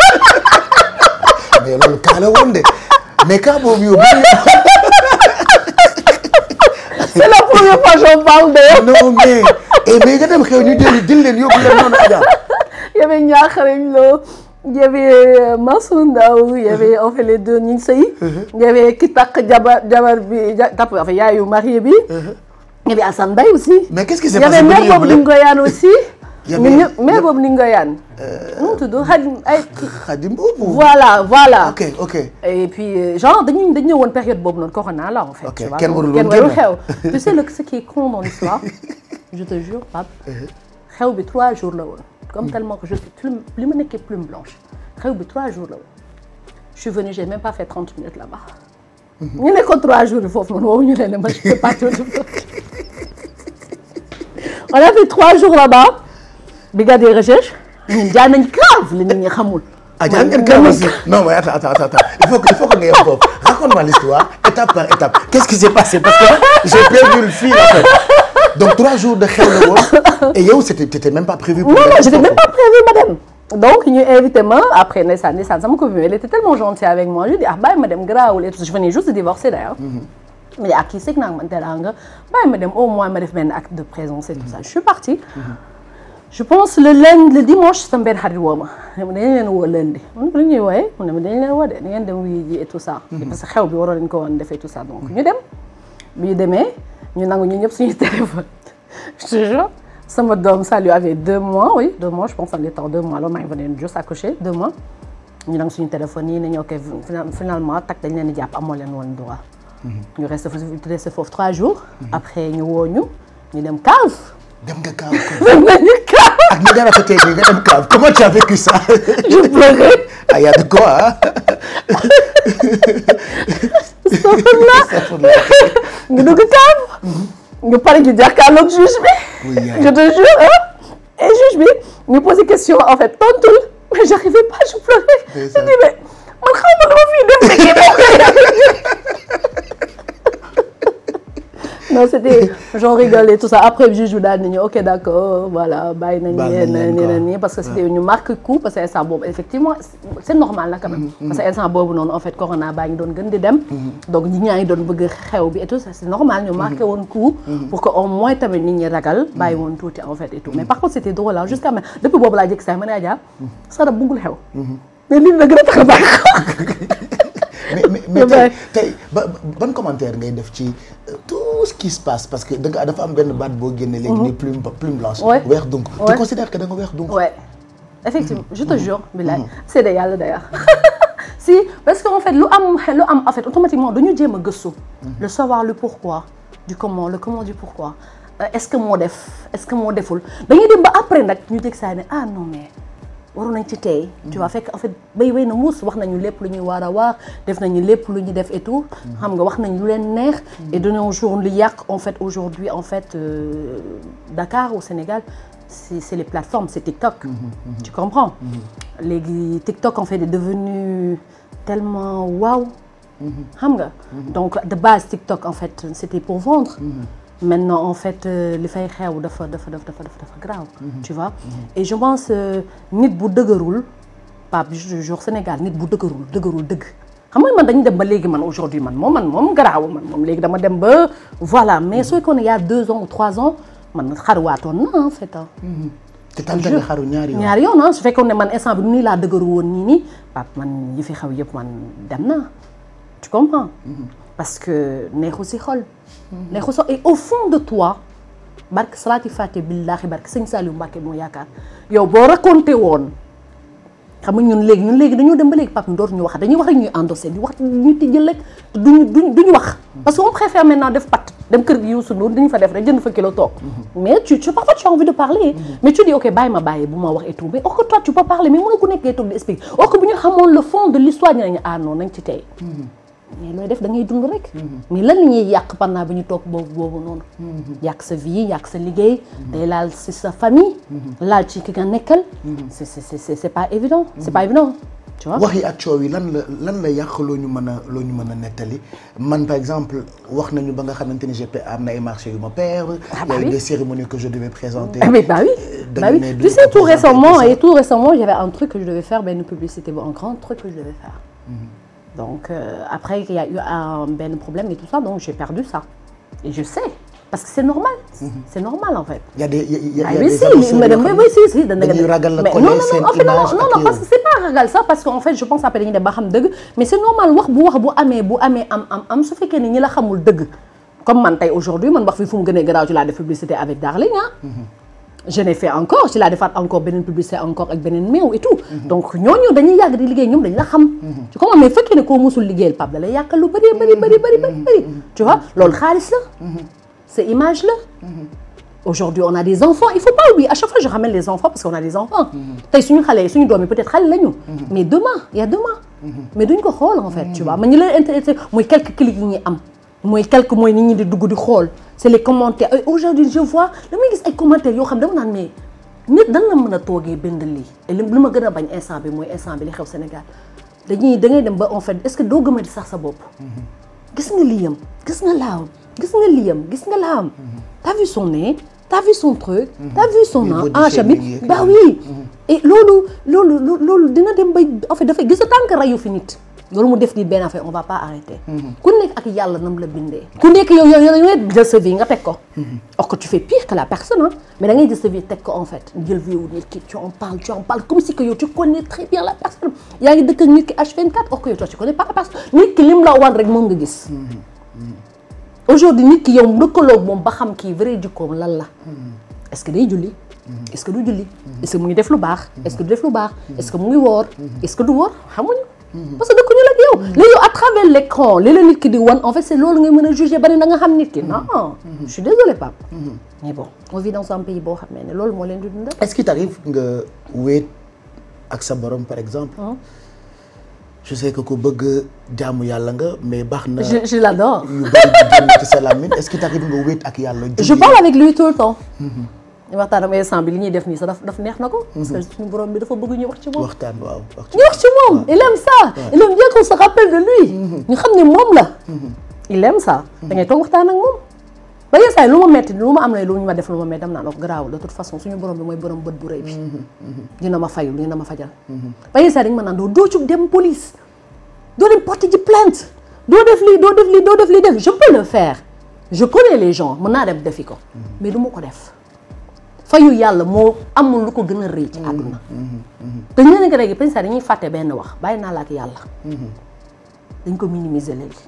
mais loolu kaa la woon de mais kaa boobu yóbbu. c'est la première fois j'en parle d'ailleurs. non mais nga dem xew ñu jël leen yóbbu leen noonu Adja. y avait Niakharañ Lo y avait Mansour Ndaw y avait en fait les deux ñu ngi sëy. y avait ki takk jabar bi takk enfin yaayu marié bi. Il y avait Assane Mbaye aussi. Mais qu'est-ce qui s'est passé? Il y avait mère Bob Ningoyan aussi. Mère Bob Ningoyan. Non, tout doux. Khadim Bob. Voilà. Ok. Et puis, genre, dañu ñëwoon période boobu noonu corona là en fait. Ok, kenn warul xew. Tu sais ce qui est con dans l'histoire, je te jure, Pape. xew bi 3 jours la woon. Comme tellement que je suis li ma nekkee plume blanche. xew bi 3 jours la woon. Je suis venue, j'ai même pas fait 30 minutes là-bas. ñu nekkoon 3 jours foofu noonu woowu ñu ne ma je peux pas tout on a fait 3 jours là-bas brigade de recherche ñun jaay nañ grave li nit ñi xamul. jaay nañ grave aussi non mais attends il faut que nga yem foofu raconte-moi l'histoire étape par étape qu'est-ce qui s'est passé parce que j'ai perdu le fil en fait donc 3 jours de xew la woon et yow t'étais même pas prévu. non j'étais même pas prévu madame. donc ñu invité ma après ndeysaan sama copine elle était tellement gentille avec moi je dis bàyyi ma dem garaawul et tout je venais juste de divorcer d'ailleurs. mais ak kii sëg naa man teraanga bàyyi ma dem au moins ma def benn acte de présence et tout ça je suis partie. je pense le dimanche sama benn xarit woo ma dañu leen woo lundi man bu ñuy wooyee mu ne ma dañu leen woo de da ngeen dem wuyu ji et tout ça. parce que xew bi waroon nañu ko woon defee tout ça donc ñu dem. bi ñu demee ñu nangu ñu ñëpp suñu téléphone je te jure. sama doom ça lui avait 2 mois oui 2 mois je pense en étant 2 mois loolu maa ngi venir juste accoucher 2 mois ñu nangu suñu téléphone yi ne ñu ok finalement tak dañ leen di jàpp amoo leen woon droit ñu resté foofu 3 jours. après ñu woo ñu dem cave. dem nga cave ko. dem nañu cave. ak ñu dara côté bi nga dem cave comment tu as vécu ça. je pleurais. ah y a de quoi ah. ñu dugg cave. ñu pare ñu jàkkaarloog juge bi. je te jure et juge bi ñu posé question en fait tontul mais j'arrivais pas je pleurais. je dis mais man xaw ma dama fii dem non c'était j'en rigolais tout ça après juge bi daal nañu ok d'accord voilà bàyyi nañ nii parce que c'était ñu marque coup parce que instant boobu effectivement c'est normal la quand même parce que instant boobu noonu en fait corona baa ngi doon gën di dem donc ñi ñaa ngi doon bëgg xew bi et tout ça c'est normal ñu marqué woon coup pour que au moins tamit nit ñi ragal bàyyi woon tuuti en fait et tout mais par contre c'était drôle là jusqu'à maintenant depuis boobu laa jëkk sax ma ne Adja Sada bëggul xew mais lii la gën a tax a bàyyi mais tey ban commentaire ngay def ci tout ce qui se passe parce que dafa am benn baat boo génne léegi ni plume blanche weex donc tu considères que da nga weex donc ouais effectivement je te jure bilaay c'est de yàlla d'ailleurs si parce que en fait lu am en fait automatiquement dañu jéem a gëstu le savoir le pourquoi du comment le comment du pourquoi est-ce que moo def est-ce que moo deful dañuy dem ba après nag ñu jég saa ne ah non mais waroon nañ ci tey tu vois fekk en fait bay na muus wax nañu lépp lu ñuy war a wax def nañu lépp lu ñuy def et tout xam nga wax nañ lu leen neex et de nos jours li yàq en fait aujourd'hui en fait Dakar au Sénégal c'est les plateformes c'est TikTok tu comprends léegi TikTok en fait est devenu tellement waouh xam nga donc de base TikTok en fait c'était pour vendre maintenant en fait li fay xew dafa grave tu vois et je pense nit bu dëgërul Pape jour Sénégal nit bu dëgërul dëgg xam nga man dañu dem ba léegi man aujourd'hui man moom garaaw man moom léegi dama dem ba voilà mais soo ko ne y a 2 ans ou 3 ans man xaruwaatoon na en fait te tam nga xaru ñaari yoon su fekkoon ne man instant bi nii laa dëgëru woon nii Pape man yi fi xew yëpp man dem na tu comprends parce que neexu si xol neexu so et au fond de toi barke salaati fàtte billaahi barke sëñ Saliou Mbacké moo yaakaar yow boo raconté woon xam nga ñun léegi dañoo dem ba léegi Pape ñu dootuñu wax dañuy wax rek ñuy endossé di wax ñu ti jël rek duñu wax parce que on préfère maintenant def pat dem kër gi Youssou Ndour dañu fa def rek jënd fa kilo toog mais parfois tu as envie de parler mais tu dis ok bàyyi ma bàyyi bu ma wax et tout mais or que toi tu peux parler mais mën na ku nekk ngay toog di expliquer or que bu ñu xamoon le fond de l'histoire ñu nañu ah non nañ ci tey mais looy def da ngay dund rek mais lan la ñuy yàq pendant bi ñu toog boobu noonu yàq sa vie yàq sa liggéey day laal ci sa famille laal ci ki nga nekkal c'est pas évident c'est pas évident tu vois wax yi ak coow yi lan la yàq loo ñu mën a nettali man par exemple wax nañu ba nga xamante ni am na ay marché yu ma perdre il y a eu des cérémonies que je devais présenter mais bah oui tu sais tout récemment j'avais un truc que je devais faire une publicité un grand truc que je devais faire donc après il y a eu un problème et tout ça donc j'ai perdu ça et je sais parce que c'est normal c'est normal en fait. Il y a des si dañuy ragal la coller seen image non parce que c'est pas ragal ça parce que en fait je pense après dañuy dem ba xam dëgg mais c'est normal wax bu amee am su fekkee ni ñi la xamul dëgg comme man tey aujourd'hui man wax fi fu mu gënee garaaw ci la def publicité avec Darling je l'ai fait encore ci laa defaat encore beneen publicité encore ak beneen meew et tout donc ñooñu dañuy yàgg di liggéey ñoom dañu la xam tu comprends mais fekkee ne koo musul liggéeyal Pape da lay yàqal lu bëri tu vois loolu xaalis la c'est image là aujourd'hui on a des enfants il faut pas oublier à chaque fois je ramène les enfants parce qu'on a des enfants tey suñu xale suñu doom yi peut-être xale lañu mais demain il y a demain mais duñ ko xool en fait tu vois mais ñu leen intéressé mooy quelques clics yi ñuy am mooy nit ñi di dugg di xool c'est les commentaires aujourd'hui je vois damay gis ay commentaires yoo xam dama naan mais nit dan la mën a toogee bind lii et li ma gën a bañ instant bi mooy instant bi li xew Sénégal da ngay dem ba en fait est-ce que doo gëmati sax sa bopp gis nga liyam gis nga laawam gis nga liyam gis nga laawam t'as vu son nez t'as vu son truc t'as vu son hanche bi bah oui et loolu dina dem bay en fait dafay gis nga tànk rayu fi nit loolu mu def di benn affaire on va pas arrêter ku nekk ak yàlla nam la bindee ku nekk yow jël sa vie nga teg ko or que tu fais pire que la personne mais da ngay jël sa vie teg ko en fait jël vie wu nit ki tu en parles comme si que yow tu connais très bien la personne yaa ngi dëkk ak nit ki H24 or que yow tu connais pas la personne nit ki lim la wan rek moom nga gis aujourd'hui nit ki yow dëkkaloog moom ba xam kii vrai jikkoom lan la est-ce que day julli est-ce que du julli est-ce que mu ngi def lu baax est-ce que du def lu baax est-ce que mu ngi woor est-ce que du woor xamuñu parce que dëkkuñu la ak yow. léegi à travers l'écran li la nit ki di wan en fait c'est loolu ngay mën a juger ba ne da nga xam nit ki non. je suis désolée Pape. mais bon on vit dans un pays boo xam ne loolu moo leen di dundal. est-ce qu'il t'arrive nga wéet ak sa borom par exemple. je sais que ku bëgg jaamu yàlla nga mais baax na. je l'adore. yu bëri di génn ci sa làmmiñ est-ce qu'il t'arrive nga wéet ak yàlla. je parle avec lui tout le temps. ñu waxtaan am instant bi li ñuy def nii sax daf neex na ko. parce que suñu borom bi dafa bëgg ñu wax ci moom. waxtaan waaw ñu wax ci moom. il aime ça. il aime bien qu'on se rappelle de lui. ñu xam ne moom la. il aime ça. da ngay toog waxtaan ak moom. ba yenn saa yi lu ma metti lu ma am na lu ñu ma def lu ma metti am naa ko garaawul de toute façon suñu borom bi mooy borom bët bu rëy bi. dina ma fayul dina ma fajal. ba yenn saa yi dañu ma naan doo jóg dem police. doo dem porter ji plainte. doo def lii doo def lii doo def lii def je peux le faire. je connais les gens mën naa dem defi ko. mais du ma ko def. fayu yàlla moo amul lu ko gën a rëy ci àdduna. te ñeneen nga léegi pensa dañuy fàtte benn wax bàyyi naa la ak yàlla. dañ ko minimiser léegi.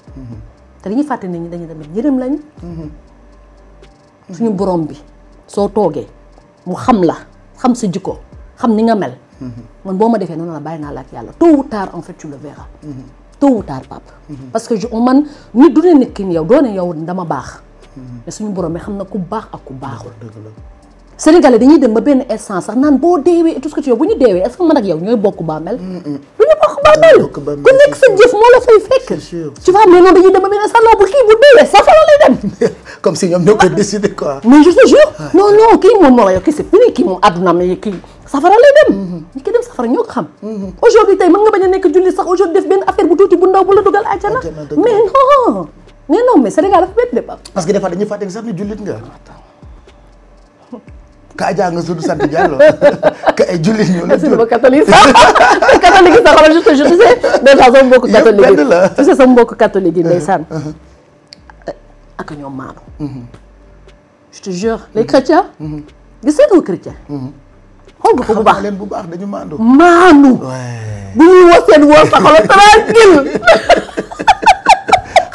te dañuy fàtte nit ñi dañuy tamit yërëm lañu. suñu borom bi soo toogee mu xam la xam sa jikko xam ni nga mel. man boo ma defee noonu la bàyyi naa la ak yàlla tôt ou tard en fait tu le verras. tôt ou tard Pape. parce que man nit du ne nit ki yow doo ne yow dama baax. mais suñu borom bi xam na ku baax ak ku baaxul. Sénégalais dañuy dem ba benn instant sax naan boo deewee tout ce que tu veux bu ñu deewee est-ce que man ak yow ñooy bokk bàmmeel. du ñu bokk bàmmeel. ku nekk sa jëf moo la fay fekk. tu vois mais noonu dañuy dem ba benn instant non bu kii bu deewee safara lay dem. comme si ñoom ñoo ko décidé quoi. mais je te jure. non non kii moom moo la yow kii c'est fini kii moom àdduna mais kii safara lay dem. ñi ki dem safara ñoo ko xam. aujourd'hui tey mën nga bañ a nekk julli sax aujourd'hui def benn affaire bu tuuti bu ndaw bu la dugal àjjana. mais non mais Sénégal dafa bett de Pape. parce que des fois dañuy fàtte sax ni jullit nga. ka Adja nga tudd sant Diallo ka ay jullit ñoo la tudd. catholique sax catholique sax xam nga je sais déjà sama mbokku catholique yi tu sais sama mbokku catholique yi ndeysaan ak ñoom maanu. je te jure les chrétiens. gis nga chrétien. xool nga ko bu baax leen bu baax dañu maandu. maanu. bu ñuy woo seen woo sax la tranquille.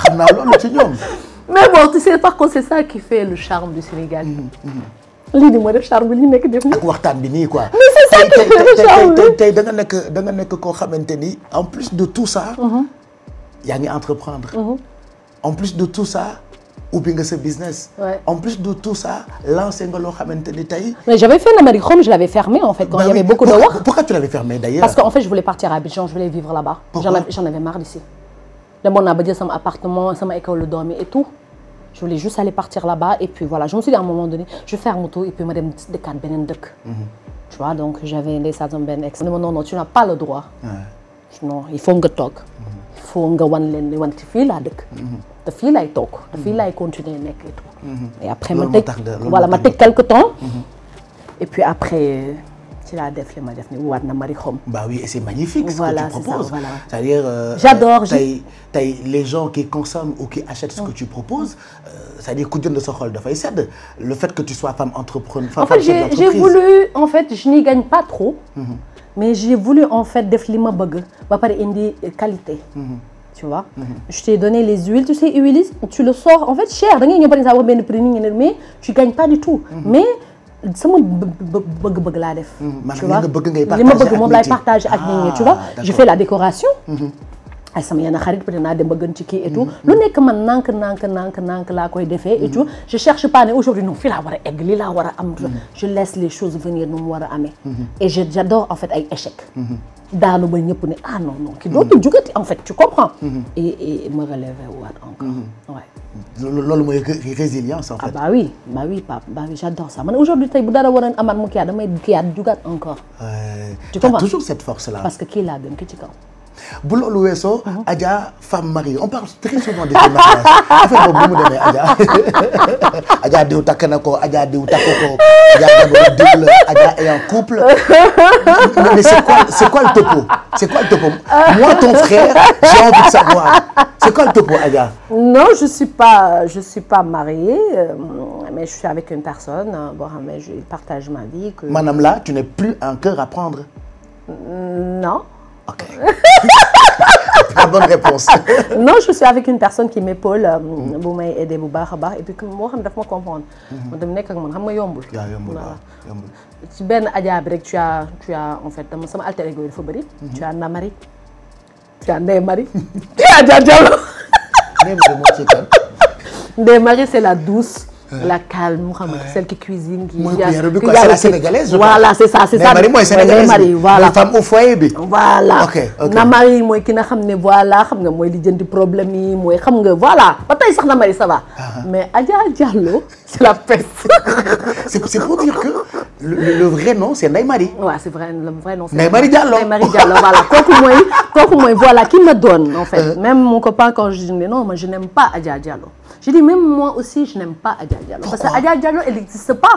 xam naa loolu ci ñoom. mais bon tu sais par contre c'est ça qui fait le charme du Sénégal. lii di moo def charme bi li nekk def ak waxtaan bi nii quoi. mais c'est ça qui fait le charme tey da nga nekk koo xamante ni en plus de tout ça. yaa ngi entreprendre. en plus de tout ça ubbi nga sa business. en plus de tout ça lancé nga loo xamante ni tey. mais j'avais fait Namari Chrome je l'avais fermé en fait quand il y avait beaucoup de wax. pourquoi tu l'avais fermé d'ailleurs. parce que en fait je voulais partir à Abidjan je voulais vivre là-bas. j'en avais marre d'ici. demoon naa ba jël sama appartement sama école de dormi et tout. je voulais juste aller partir là-bas et puis voilà je me suis dit à un moment donné je ferme tout et puis ma dem dëkkaat beneen dëkk. tu vois donc j'avais ndeysaan sama benn ex. non tu n'as pas le droit. non il faut nga toog. il faut nga wan leen wan ci fii laa dëkk. te fii laay toog te fii laay continuer nekk et tout. et après ma tëj quelque temps. et puis après ci laa def li ma def ni waat na Marie Xom. bah oui et c'est magnifique. voilà ce que tu proposes. voilà. c'est-à-dire. j'adore tey les gens qui consomment ou qui achètent ce que tu proposes c'est-à-dire ku jënd sa xol dafay sedd le fait que tu sois femme entrepreneur. en fait j'ai voulu en fait je n'y gagne pas trop. mais j'ai voulu en fait def li ma bëgg ba pare indi qualité. tu vois. je t'ai donné les huiles tu sais huile tu le sors en fait cher da ngay ñëw ba ne benn prix nit ñi mais tu gagnes pas du tout. mais sama bëgg-bëgg laa def. tu vois li ma bëgg moom laay partager ak nit ñi tu vois. je fais la décoration. ay sama yenn xarit peut-être naa dem ba gën ci kii et tout. lu nekk man nànk laa koy defee et tout. je cherche pas ne aujourd'hui non fii laa war a egg lii laa war a am. je laisse les choses venir nu mu war a amee. et j'adore en fait ay échecs. daanu ba ñëpp ne ah non ki dootul jugati en fait tu comprends. et me relever waat encore. ouais. loolu mooy résilience en fait. ah bah oui Pape bah oui j'adore ça man aujourd'hui tey bu dara waroon amaat mu kiyaat damay kiyaat jugaat encore. tu comprends toujours cette force là. parce que kii laa gën ki ci kaw. bu loolu weesoo. Adja femme mariée on parle très souvent de ce mariage affaire boobu bu mu demee Adja. Adja diw takk na ko Adja diw takk ko Adja diw la Adja est en couple. mais c'est quoi le topo moi ton frère j'ai envie de savoir c'est quoi le topo Adja. non je suis pas mariée mais je suis avec une personne boo xam ne je partage ma vie. maanaam là tu n'es plus un cœur à prendre. non. ok. La bonne réponse. non je suis avec une personne qui m'épaule bu may aider bu baax a baax et puis moo xam ne daf ma comprendre. man tamit nekk ak man xam nga yombul. yombul ci benn Adja bi rek tu as en fait sama alter ego yi dafa bëri. tu as Namari tiens Ndeye Marie. tiens Diallo. Ndeye Marie moo ci kan. Ndeye Marie c'est la douce. la calme xam nga celle qui cuisine. mooy cuillère bi quoi c'est la sénégalaise. voilà c'est ça. Ndeye Marie mooy sénégalaise bi voilà femme au foyer bi. voilà ok na Marie mooy ki nga xam ne voilà xam nga mooy li jëndi problème yi mooy xam nga voilà ba tey sax na Marie ça va. mais Adja Diallo c'est la peste. c'est pour dire que le vrai nom c'est Ndeye Marie. waaw c'est vrai le vrai nom c'est Ndeye Marie Diallo. Ndeye Marie Diallo voilà kooku mooy voilà qui me donne en fait. Même mon copain quand je dis non moi je n'aime pas Adja Diallo. Je dis même moi aussi je n'aime pas Adja Diallo. Pourquoi? Parce que Adja Diallo elle n'existe pas.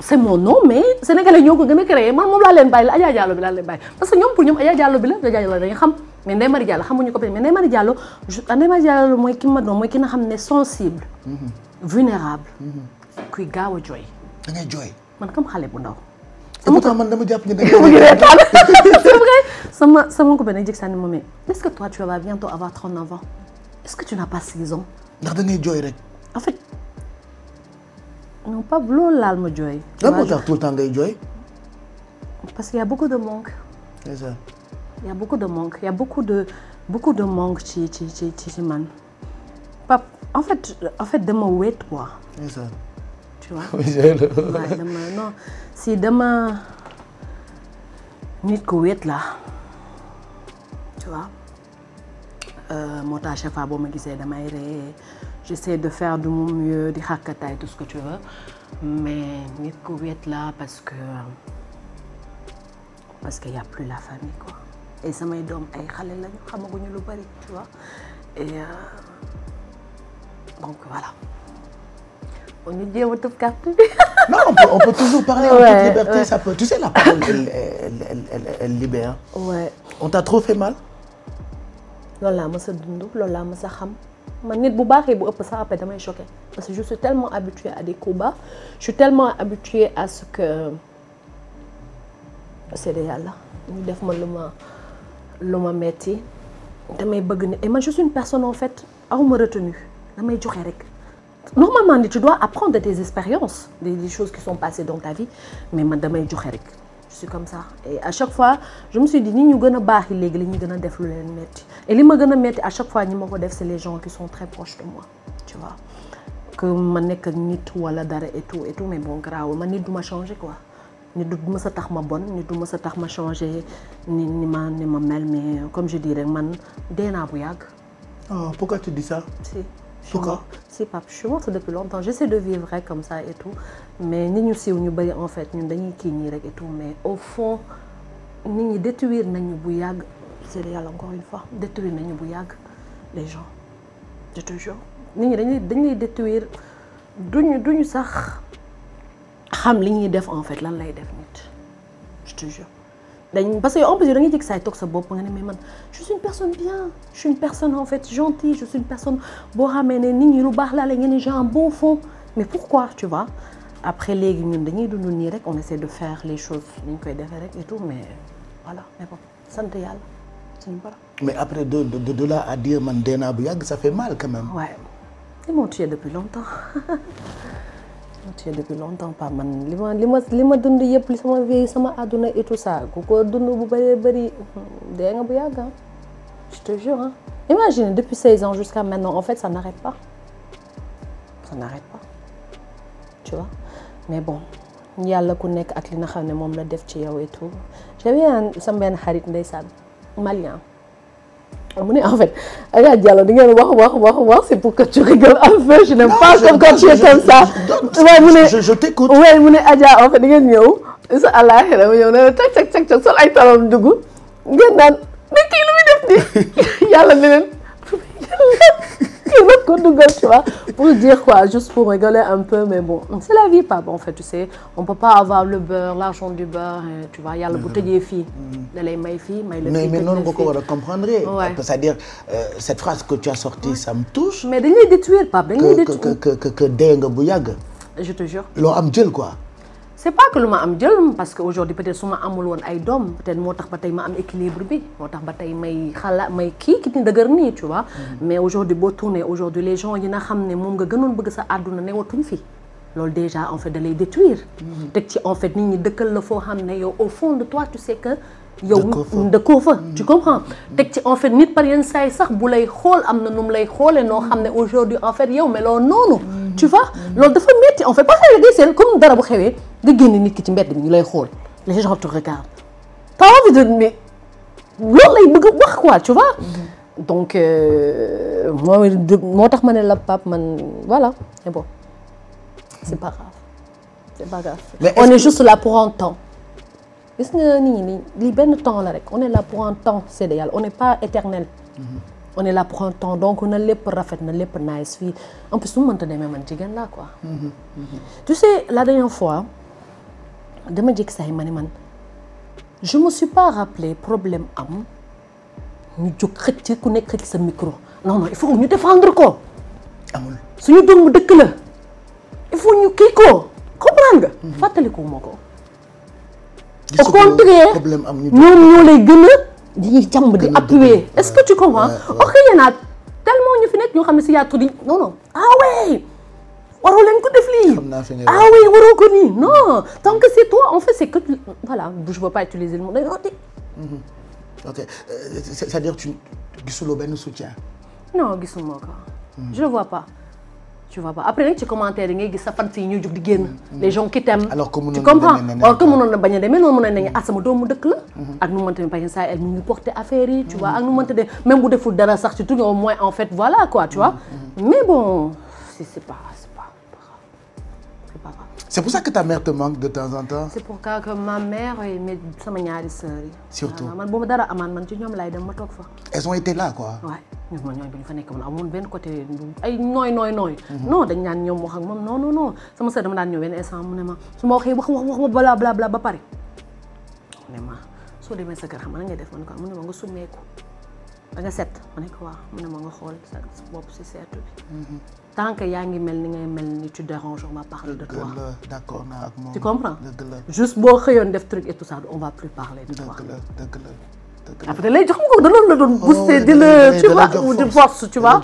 C'est mon nom mais sénégalais ñoo ko gën a créé man moom laa leen bàyyi la Adja Diallo bi laa leen bàyyi parce que ñoom pour ñoom Adja Diallo bi la Adja Diallo dañuy xam mais Ndeye Marie Diallo xamuñu ko mais Ndeye Marie Diallo Ndeye Marie Diallo mooy ki ma doon mooy ki nga xam ne sensible. vulnérable. kuy gaaw a jooy. da ngay jooy. man comme xale bu ndaw. et pourtant man dama jàpp ne da c'est vrai sama ko benn jëg sànni ma mais est-ce que toi tu vas bientôt avoir 39 ans est-ce que tu n'as pas 6 ans. ndax da ngay jooy rek. en fait non pas loolu laal ma jooy. lan moo tax tout le temps ngay jooy. parce qu'il y a beaucoup de manque. c'est ça. il y a beaucoup de manque il y a beaucoup de manque ci man Pape en fait dama wéet quoi. c'est ça. tu vois waaye dama non si dama nit ko wéet la tu vois moo tax chaque fois boo ma gisee damay ree j'essaie de faire de mon mieux di xàkkataay tout ce que tu veux mais nit ko wéet la parce que y a plus la famille quoi et samay doom ay xale lañu xamaguñu lu bari tu vois et donc voilà on ñu jéem a tëb carte bi. non on peut toujours parler en toute liberté ça peut tu sais la parole elle libère. ouais. on t'a trop fait mal. loolu laa mës a dund loolu laa mës a xam man nit bu baaxee bu ëpp sax après damay choqué parce que je suis tellement habituée à des coups bas je suis tellement habituée à ce que c'est de yàlla ñu def ma lu ma metti damay bëgg ne et moi je suis une personne en fait awma retenue damay joxe rek. Normalement tu dois apprendre des expériences des choses qui sont passées dans ta vie mais man damay joxe rek je suis comme ça et à chaque fois je me suis dit ñi ñu gën a baax yi léegi li ñu gën a def lu leen metti et li ma gën a metti à chaque fois ñi ma ko def c'est les gens qui sont très proches de moi tu vois que ma nekk ak nit wala dara et tout mais bon grave man nit du ma changer quoi nit du mës a tax ma bon nit du mës a tax ma changer ni ma mel mais comme je dis rek man dee naa bu yàgg. oh pourquoi tu dis ça. si. Pourquoi? Si papa je suis morte depuis longtemps j'essaie de vivre rek comme ça et tout mais nit ñu siiw ñu bari en fait ñun dañuy kii nii rek et tout mais au fond nit ñi détruire nañu bu yàgg c'est réel encore une fois détruire nañu bu yàgg les gens je te jure nit ñi dañuy détruire duñu sax xam li ñuy def en fait lan lay def nit je te jure. parce que en plus da ngay jëkk saay toog sa bopp nga ne mais man je suis une personne bien je suis une personne en fait gentille je suis une personne boo xamee ne nit ñi lu baax laa la ngeen ni j'ai un bon fond mais pourquoi tu vois après léegi ñun dañuy dund nii rek on essaie de faire les choses ni ñu koy defee rek et tout mais voilà mais bon sant yàlla suñu borom. mais après de là à dire man dee naa bu yàgg ça fait mal quand même. ouais ils m'ont tué depuis longtemps. depuis longtemps pas man li ma dund yëpp li sama vie sama àdduna et tout ça ku ko dund bu bari dee nga bu yàgg je te jure hein. Imagine depuis 16 ans jusqu'à maintenant en fait ça n'arrête pas tu vois mais bon yàlla ku nekk ak li nga xam ne moom la def ci yow et tout j'avais sama benn xarit ndeysaan malien mu ne en fait Adja Diallo di ngeen wax c'est pour que tu rigoles un peu je n'aime pas comme quand tu es comme ça. waaye mu ne je t'écoute. waaye mu ne Adja en fait di ngeen ñëw sa àllaaxira mu ñëw ne cak sol ay talon dugg ngeen naan mais kii lu muy def nii yàlla ne leen kii nag ko duggal tu vois pour dire quoi juste pour rigoler un peu mais bon c'est la vie Pape en fait tu sais on peut pas avoir le beurre l'argent du beurre tu vois yàlla bu tëjee fii da lay may fii may la fii mais noonu nga ko war a comprendre c'est-à-dire cette phrase que tu as sortie ça me touche mais dañuy détruire Pape dañuy détruire que dee nga bu yàgg je te jure loo am jël quoi c'est pas que lu ma am jël parce que aujourd'hui peut-être su ma amul woon ay doom peut-être moo tax ba tey ma am équilibre bi moo tax ba tey may xalaat may kii ni dëgër nii tu vois mais aujourd'hui boo tourné aujourd'hui les gens yi nga xam ne moom nga gënoon bëgg sa àdduna newatuñ fi loolu déjà en fait da lay détruire teg ci en fait nit ñi dëkkal la foo xam ne yow au fond de toi tu sais que yow dëkkoo fa tu comprends teg ci en fait nit par yenn saa yi sax bu lay xool am na nu mu lay xoolee noo xam ne aujourd'hui en fait yow meloo noonu tu vois loolu dafa métti en fait parce que ngay seen comme dara bu xewee nga génn nit ki ci mbedd mi ñu lay xool les gens te regardent t'as envie de mais loolu lay bëgg wax quoi tu vois donc moo tax ma ne la Pape man voilà c'est bon c'est pas grave on est juste là pour un temps gis nga nit ñi lii benn temps la rek on est là pour un temps c'est de yàlla on n'est pas éternel on est là pour un temps donc na lépp rafet na lépp nice fii en plus su ma mënta demee man jigéen laa quoi tu sais la dernière fois dama jékki saa yi ma ne man je me suis pas rappelé problème am ñu jóg xëcc ku nekk xëcc sa micro non il faut ñu défendre ko amul suñu doomu dëkk la il faut ñu kii ko comprendre nga fàttaliku ma ko au contraire ñoom ñoo lay gën a di jàmb di appuyer est-ce que tu comprends ok y en a tellement ñu fi nekk ñoo xam ne si yaa tuddi non ah ouais waroo leen ko def lii ah oui waroo ko nii non tant que c'est toi en fait c'est que voilà je veux pas utiliser le mot ok c'est-à-dire tu gisuloo benn soutien non gisuma ko je le vois pas tu vois pas après nag ci commentaire yi ngay gis sa fan yi ñuy jóg di génn les gens qui t'aiment tu comprends alors que mënoon na bañ a demee noonu mën nañu sama doomu dëkk la ak nu mënta bañ saa elle mu ngi porter affaire yi tu vois ak nu mënta de même bu deful dara sax ci tout au moins en fait voilà quoi tu vois mais bon c'est pas c'est pour ça que ta mère te manque de temps en temps. c'est pour ça que ma mère et mes sama ñaari sœurs yi. surtout man bu ma dara amaan man ci ñoom laay dem ma toog fa. elles ont été là quoi. waaw ñooñu bi ñu fa nekk man amoon benn côté ay nooy. non dañ ñaan ñoom wax ak moom non sama sœur dama daan ñëw benn instant mu ne ma su ma waxee wax ma bla ba pare. mu ne ma soo demee sa kër xam nga ngay def man ko mu ne ma nga summeeku da nga set ma ne ko waaw mu ne ma nga xool sa bopp si seetu bi. tant que yaa ngi mel ni ngay mel ni tu déranges on va parler de toi. d'accord naa ak moom. tu comprends juste boo xëyoon def truc et tout ça on va plus parler de toi. dëgg la après lay jox ma ko da loolu la doon booster di la tu vois ou de force tu vois.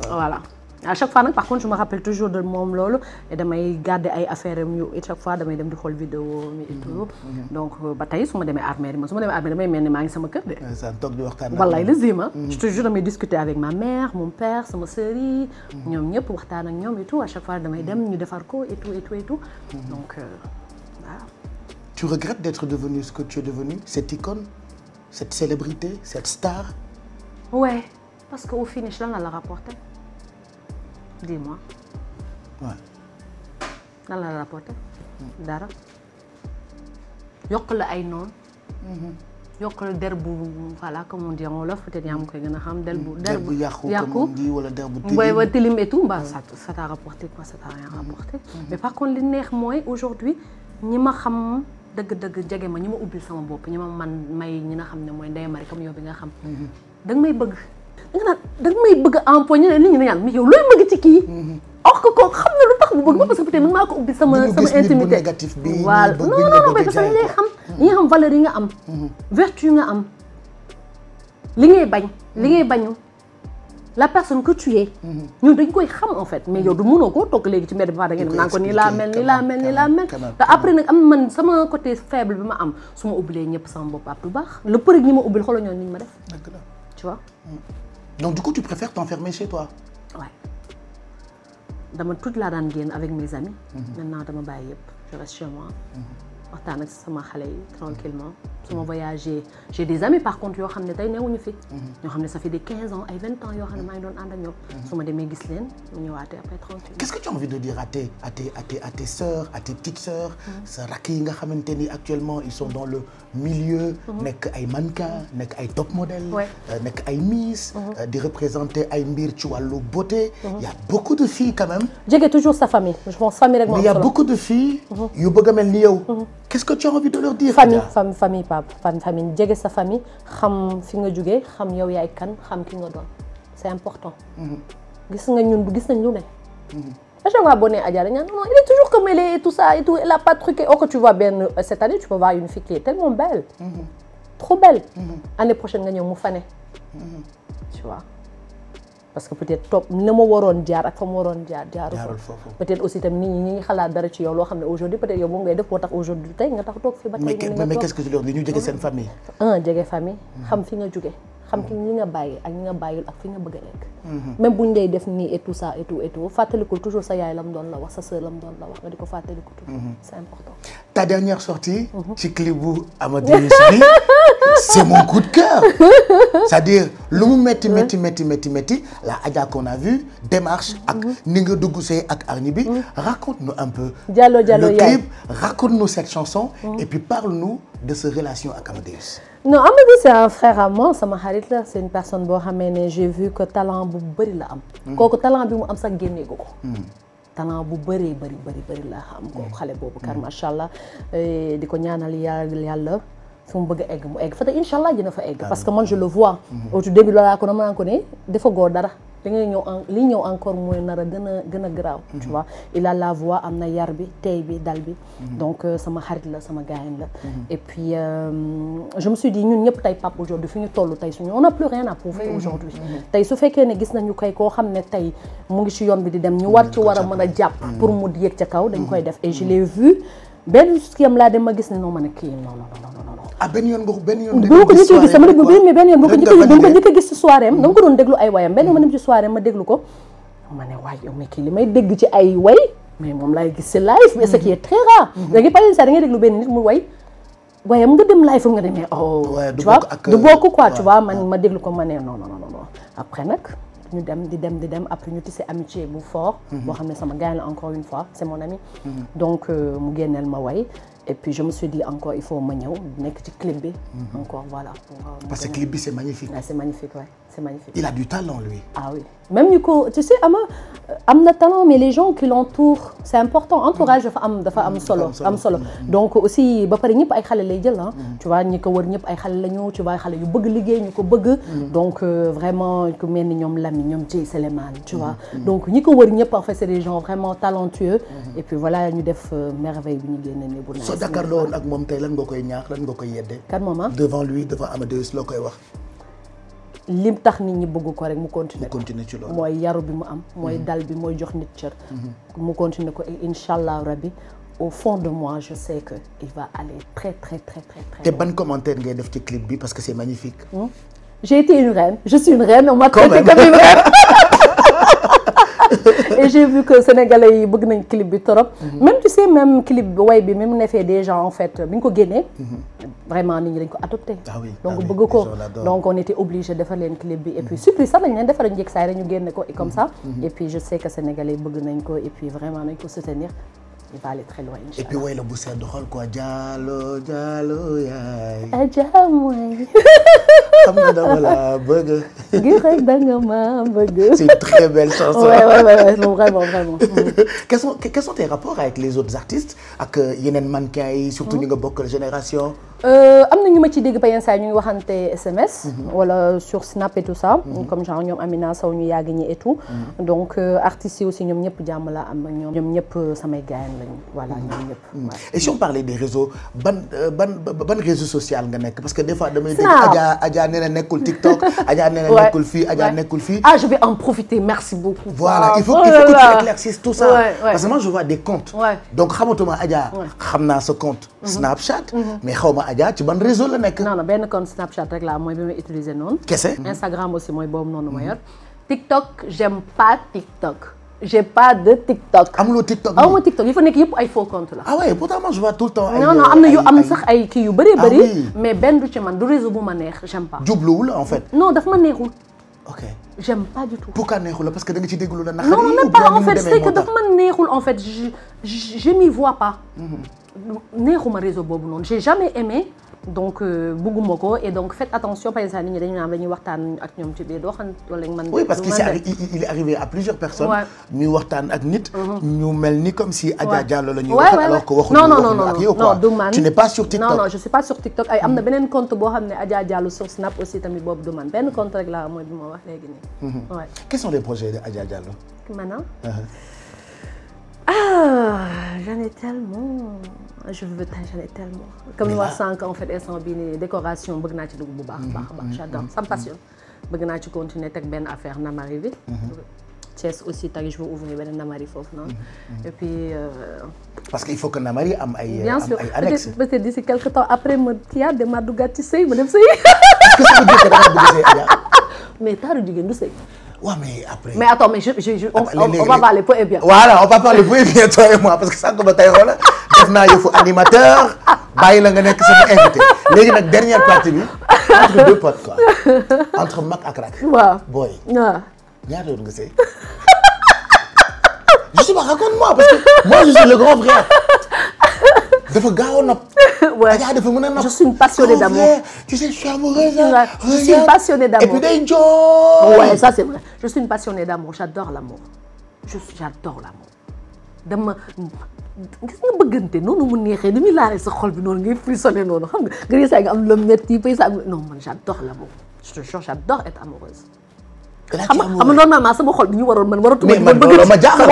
voilà à chaque fois nag par contre je me rappelle toujours de moom loolu et damay garder ay affaires am yu et chaque fois damay dem di xool vidéo mi et tout donc ba tey su ma demee armée damay mel ni maa ngi sama kër de. toog di waxtaan wallaay la zima je te jure damay discuter avec ma mère mon père sama sœur yi ñoom ñëpp waxtaan ak ñoom et tout à chaque fois damay dem ñu defar ko et tout donc voilà. Tu regrettes d'être devenu ce que tu es devenu, cette icône, cette célébrité, cette star? Ouais, parce qu'au finish lan la rapporté. Dis-moi. Ouais. Lan la rapporté. Dara. Yokk la ay noon. Yokk la der bu voilà comme on dit en wolof peut-être yaa ma koy gën a xam der bu yàqu comme on dit wala der bu tilim. Wa tilim et tout bah ça t'a rapporté quoi, ça t'a rien rapporté. Mais par contre li neex mooy aujourd'hui ñi ma xam dëgg jege ma ñi ma ubbil sama bopp ñi ma man may ñi nga xam ne mooy Ndeye Marie comme yow bi nga xam. da nga may bëgg. da nga may bëgg a empoigner nit ñi ne mais yow looy bëgg ci kii. or que ko xam na lu tax bu bëgg ma parce que peut-être maa ko ubbi sama intimité. négatif bi voilà non mais parce que li xam ñi nga xam valeur yi nga am. vertu yi nga am. li ngay bañ li ngay bañu la personne que tu es. ñun dañ koy xam en fait mais yow du mënoo koo toog léegi ci mbedd bi da ngeen naan ko nii laa mel te après nag am man sama côté faible bi ma am su ma ubbilee ñëpp sama bopp ab lu baax le peu ñi ma ubbil xoolal ñoon ni ñu ma def. tu vois. Donc du coup tu préfères t'enfermer chez toi. Ouais. dama toute laa daan génn avec mes amis. maintenant dama bàyyi yëpp je reste chez moi. waxtaan ak sama xale yi tranquillement su ma voyagé j'ai des amis par contre yoo xam ne tey newuñu fi. ñoo xam ne ça fait des 15 ans ay 20 ans yoo xam ne maa ngi doon ànd ak ñoom. su ma demee gis leen mu ñëwaatee après tranquille. Qu'est-ce que tu as envie de dire à tes sœurs à tes petites sœurs. sa rakk yi nga xamante ni actuellement ils sont dans le milieu. nekk ay mannequins nekk ay top modèles. nekk ay miss. di représenter ay mbir ci wàllu beauté. il y a beaucoup de filles quand même. jege toujours sa famille je pense famille rek moo am solo. mais il y a beaucoup de filles. yu bëgg a mel ni yow. Qu'est-ce que tu as envie de leur dire? famille Pape famille jege sa famille xam fi nga jógee xam yow yaay kan xam ki nga doon c'est important. gis nga ñun gis nañ lu ne. à chaque fois boo nee Adja dañu naan non il est toujours comme elle est et tout ça et tout elle a pas truqué or que tu vois bien cette année tu peux voir une fille qui est tellement belle. trop belle. année prochaine nga ñëw mu fane. tu vois parce que peut-être topp ni ma waroon jaar ak fa mu waroon jaarul foofu. peut-être aussi tamit nit ñi ñi ngi xalaat dara ci yow loo xam ne aujourd'hui peut-être yow moom ngay def boo tax aujourd'hui tey nga tax toog fi ba tey mais qu'est-ce que tu leur dis ñu jóge seen famille. jege famille xam fi nga jóge xam ki ñi nga bàyyi ak ñi nga bàyyil ak fi nga bëgg a egg même buñ lay def nii et tout ça et tout fàttalikul toujours sa yaay lam doon la wax sa sœur lam doon la wax nga di ko fàttaliku toujours c'est important. Ta dernière sortie ci clip bu Amadeus bi c'est mon coup de cœur. C'est-à-dire lu mu métti la Adja qu'on a vu démarche ak ni nga dugg see ak Arni bi raconte-nous un peu Diallo le clip, raconte-nous cette chanson et puis parle-nous de sa relation ak Amadeus. non Amadeus c'est un frère à moi sama xarit la c'est une personne boo xamee ne j'ai vu que talent bu bëri la am kooku talent bi mu am sax génneegu ko talent bu bëri la am kooku xale boobu kar macha allah di ko ñaanal yàlla fu mu bëgg a egg mu egg fa te incha allah dina fa egg parce que man je le vois au tout début loolaa ko dama naan ko ne dafa góor dara da ngay ñëw li ñëw encore mooy nar a gën a garaaw tu vois il a la voix am na yar bi tey bi dal bi donc sama xarit la sama gaayen la et puis je me suis dit ñun ñëpp tey Pape aujourd'hui fi ñu toll tey suñu on n'a plus rien à prouver aujourd'hui tey su fekkee ne gis nañu kay koo xam ne tey mu ngi ci yoon bi di dem ñu war ci war a mën a jàpp pour mu yéeg ca kaw dañ koy def et je l'ai vu benn kiyam laa dem ma gis ne non ma ne kii non benn yoon bu ma ko njëkkee gis sama déglu mais benn yoon bu ma ko njëkkee gis ci soirée am dama ko doon déglu ay wayam benn yoon ma dem ci soirée ma déglu ko ma ne waay yow mais kii li may dégg ci ay way mais moom laay gis ci live mais ce qui est très rare da ngay par exemple da ngay déglu benn nit mu way wayam nga dem live nga demee tu vois du bokk quoi tu vois man ma déglu ko ma ne non après nag ñu dem di dem après ñu tissé amitié bu fort boo xam ne sama gars la encore une fois c'est mon ami donc mu génneel ma way et puis je me suis dit encore il faut ma ñëw nekk ci clip bi encore voilà parce que clip bi c'est magnifique c'est magnifique ouais c'est magnifique il a du talent lui ah oui même ñu ko tu sais am na talent mais les gens qui l'entourent c'est important entourage dafa am solo donc aussi ba pare ñëpp ay xale lay jël tu vois ñi ko wër ñëpp ay xale lañu tu vois xale yu bëgg liggéey ñu ko bëgg donc vraiment ku mel ni ñoom Lami ñoom Jay Seleman tu vois donc ñi ko wër ñëpp en fait c'est des gens vraiment talentueux et puis voilà ñu def merveille bi ñu génne ne bu soo jàkkaarloo woon ak moom tey lan nga koy ñaax lan nga koy yedde kan moom devant lui devant Amadeus loo koy wax lim tax nit ñi bëgg ko rek mu continuer ci loolu mooy yaru bi mu am mooy dal bi mooy jox nit cër mu continuer ko et inchallah rabbi au fond de moi je sais que il va aller très te ban commentaire ngay def ci clip bi parce que c'est magnifique j'ai été une reine je suis une reine on m'a traité comme une reine et j'ai vu que sénégalais yi bëgg nañ clip bi trop même tu sais même clip bi way bi même neefee des gens en fait bi ñu ko génnee vraiment nit ñi dañ ko adopté donc bëgg ko donc on était obligé defar leen clip bi et puis surprise sax lañ leen defar njëkk saay rek ñu génne ko et comme ça et puis je sais que sénégalais bëgg nañ ko et puis vraiment nañ ko soutenir il va aller très loin inchallah et puis way la bu sedd xol quoi Diallo yaay Adja mooy xam nga dama la bëgg gi rek danga ma bëgg c'est une très belle chanson ouais non vraiment quels sont tes rapports avec les autres artistes ak yeneen mannequins yi surtout ñi nga bokkal génération am na ñu ma ci dégg ba yenn saa ñu ngi waxante SMS wala sur Snap et tout ça comme genre ñoom Amina Sow ñu yàgg ñi et tout donc artistes yi aussi ñoom ñëpp jàmm la am ak ñoom ñëpp samay gaayan lañu voilà ñoom ñëpp et si on parlait des réseaux ban réseau social nga nekk parce que des fois damay dégg Adja nee na nekkul TikTok Adja nee na nekkul fii Adja nekkul fii je vais en profiter merci beaucoup voilà il faut que tu éclaircisses tout ça parce que moi je vois des comptes donc xamatuma Adja xam naa sa compte Snapchat mais xaw ma Adja ci ban réseau la nekk non benn compte Snapchat rek la mooy bi may utiliser noonu kese Instagram aussi mooy boobu noonu ma yor TikTok j'aime pas TikTok j'ai pas de TikTok. amuloo TikTok aw ma TikTok yi fa nekk yëpp ay faux compte la. ah ouais pourtant moi je vois tout le temps. non am na yu am sax ay kii yu bëree bëri. mais benn du ci man du réseau bu ma neex j'aime pas. jubluwul en fait. non daf ma neexul. ok j'aime pas du tout. pourquoi neexul la parce que da nga ci déglu la naqari. non même pas en fait c'est que daf ma neexul en fait je m'y vois pas. neexuma réseau boobu noonu j'ai jamais aimé. donc bëgguma ko et donc faites attention par exemple nit ñi dañu naan dañuy waxtaan ak ñoom ci biir doo xam wala man. oui parce que il est arrivé à plusieurs personnes. ñuy waxtaan ak nit. ñu mel ni comme si Adja Diallo la ñuy wax alors que waxuñu ak yow quoi. non du man tu n'es pas sur TikTok. non je suis pas sur TikTok ay am na beneen compte boo xam ne Adja Diallo sur Snap aussi tamit boobu du man benn compte rek laa mooy bi ma wax léegi nii. quels sont les projets de Adja Diallo. maintenant. j'en ai tellement j'en ai tellement comme ni wax sànq en fait instant bii nii décoration bëgg naa ci dugg bu baax j'adore ça me passionne bëgg naa ci continuer teg benn affaire Namari bi. Thiès aussi tey je vais ouvrir benn Namari foofu noonu. Et puis. parce que il faut que Namari am ay. bien sûr annexes. peut-être d'ici quelque temps après ma yaa dem ma duggaat ci sëy ma dem sëy. est-ce que ça veut dire que da nga bëgg sëy Adja. mais taaru jigéen du sëy. waaw mais après. mais attends mais on va parler peu et bien. voilà on va parler peu et bien toi et moi parce que sànq ba tey xoola def naa yëfu animateur bàyyi la nga nekk sama invité léegi nag dernière partie bi entre deux potes quoi entre mag ak rak. waaw booy. waaw. ñaata yoon nga sëy. je sais pas raconte-moi parce que moi je suis le grand frère. dafa gaaw a nopp. ouais Adja dafa mën a nopp. je suis une passionnée d'amour. tu sais je suis amoureuse. je suis une passionnée d'amour. et puis day jooy. ouais ça c'est vrai je suis une passionnée d'amour j'adore l'amour j'adore l'amour dama gis nga bëggante noonu mu neexee ni muy laalee sa xol bi noonu ngay frissonner noonu xam nga nga gis nga am lu metti pay sa non man j'adore l'amour je te jure j'adore être amoureuse. xam nga normalement sama xol bi ñu waroon man waratuma mais man loolu ma jaaxal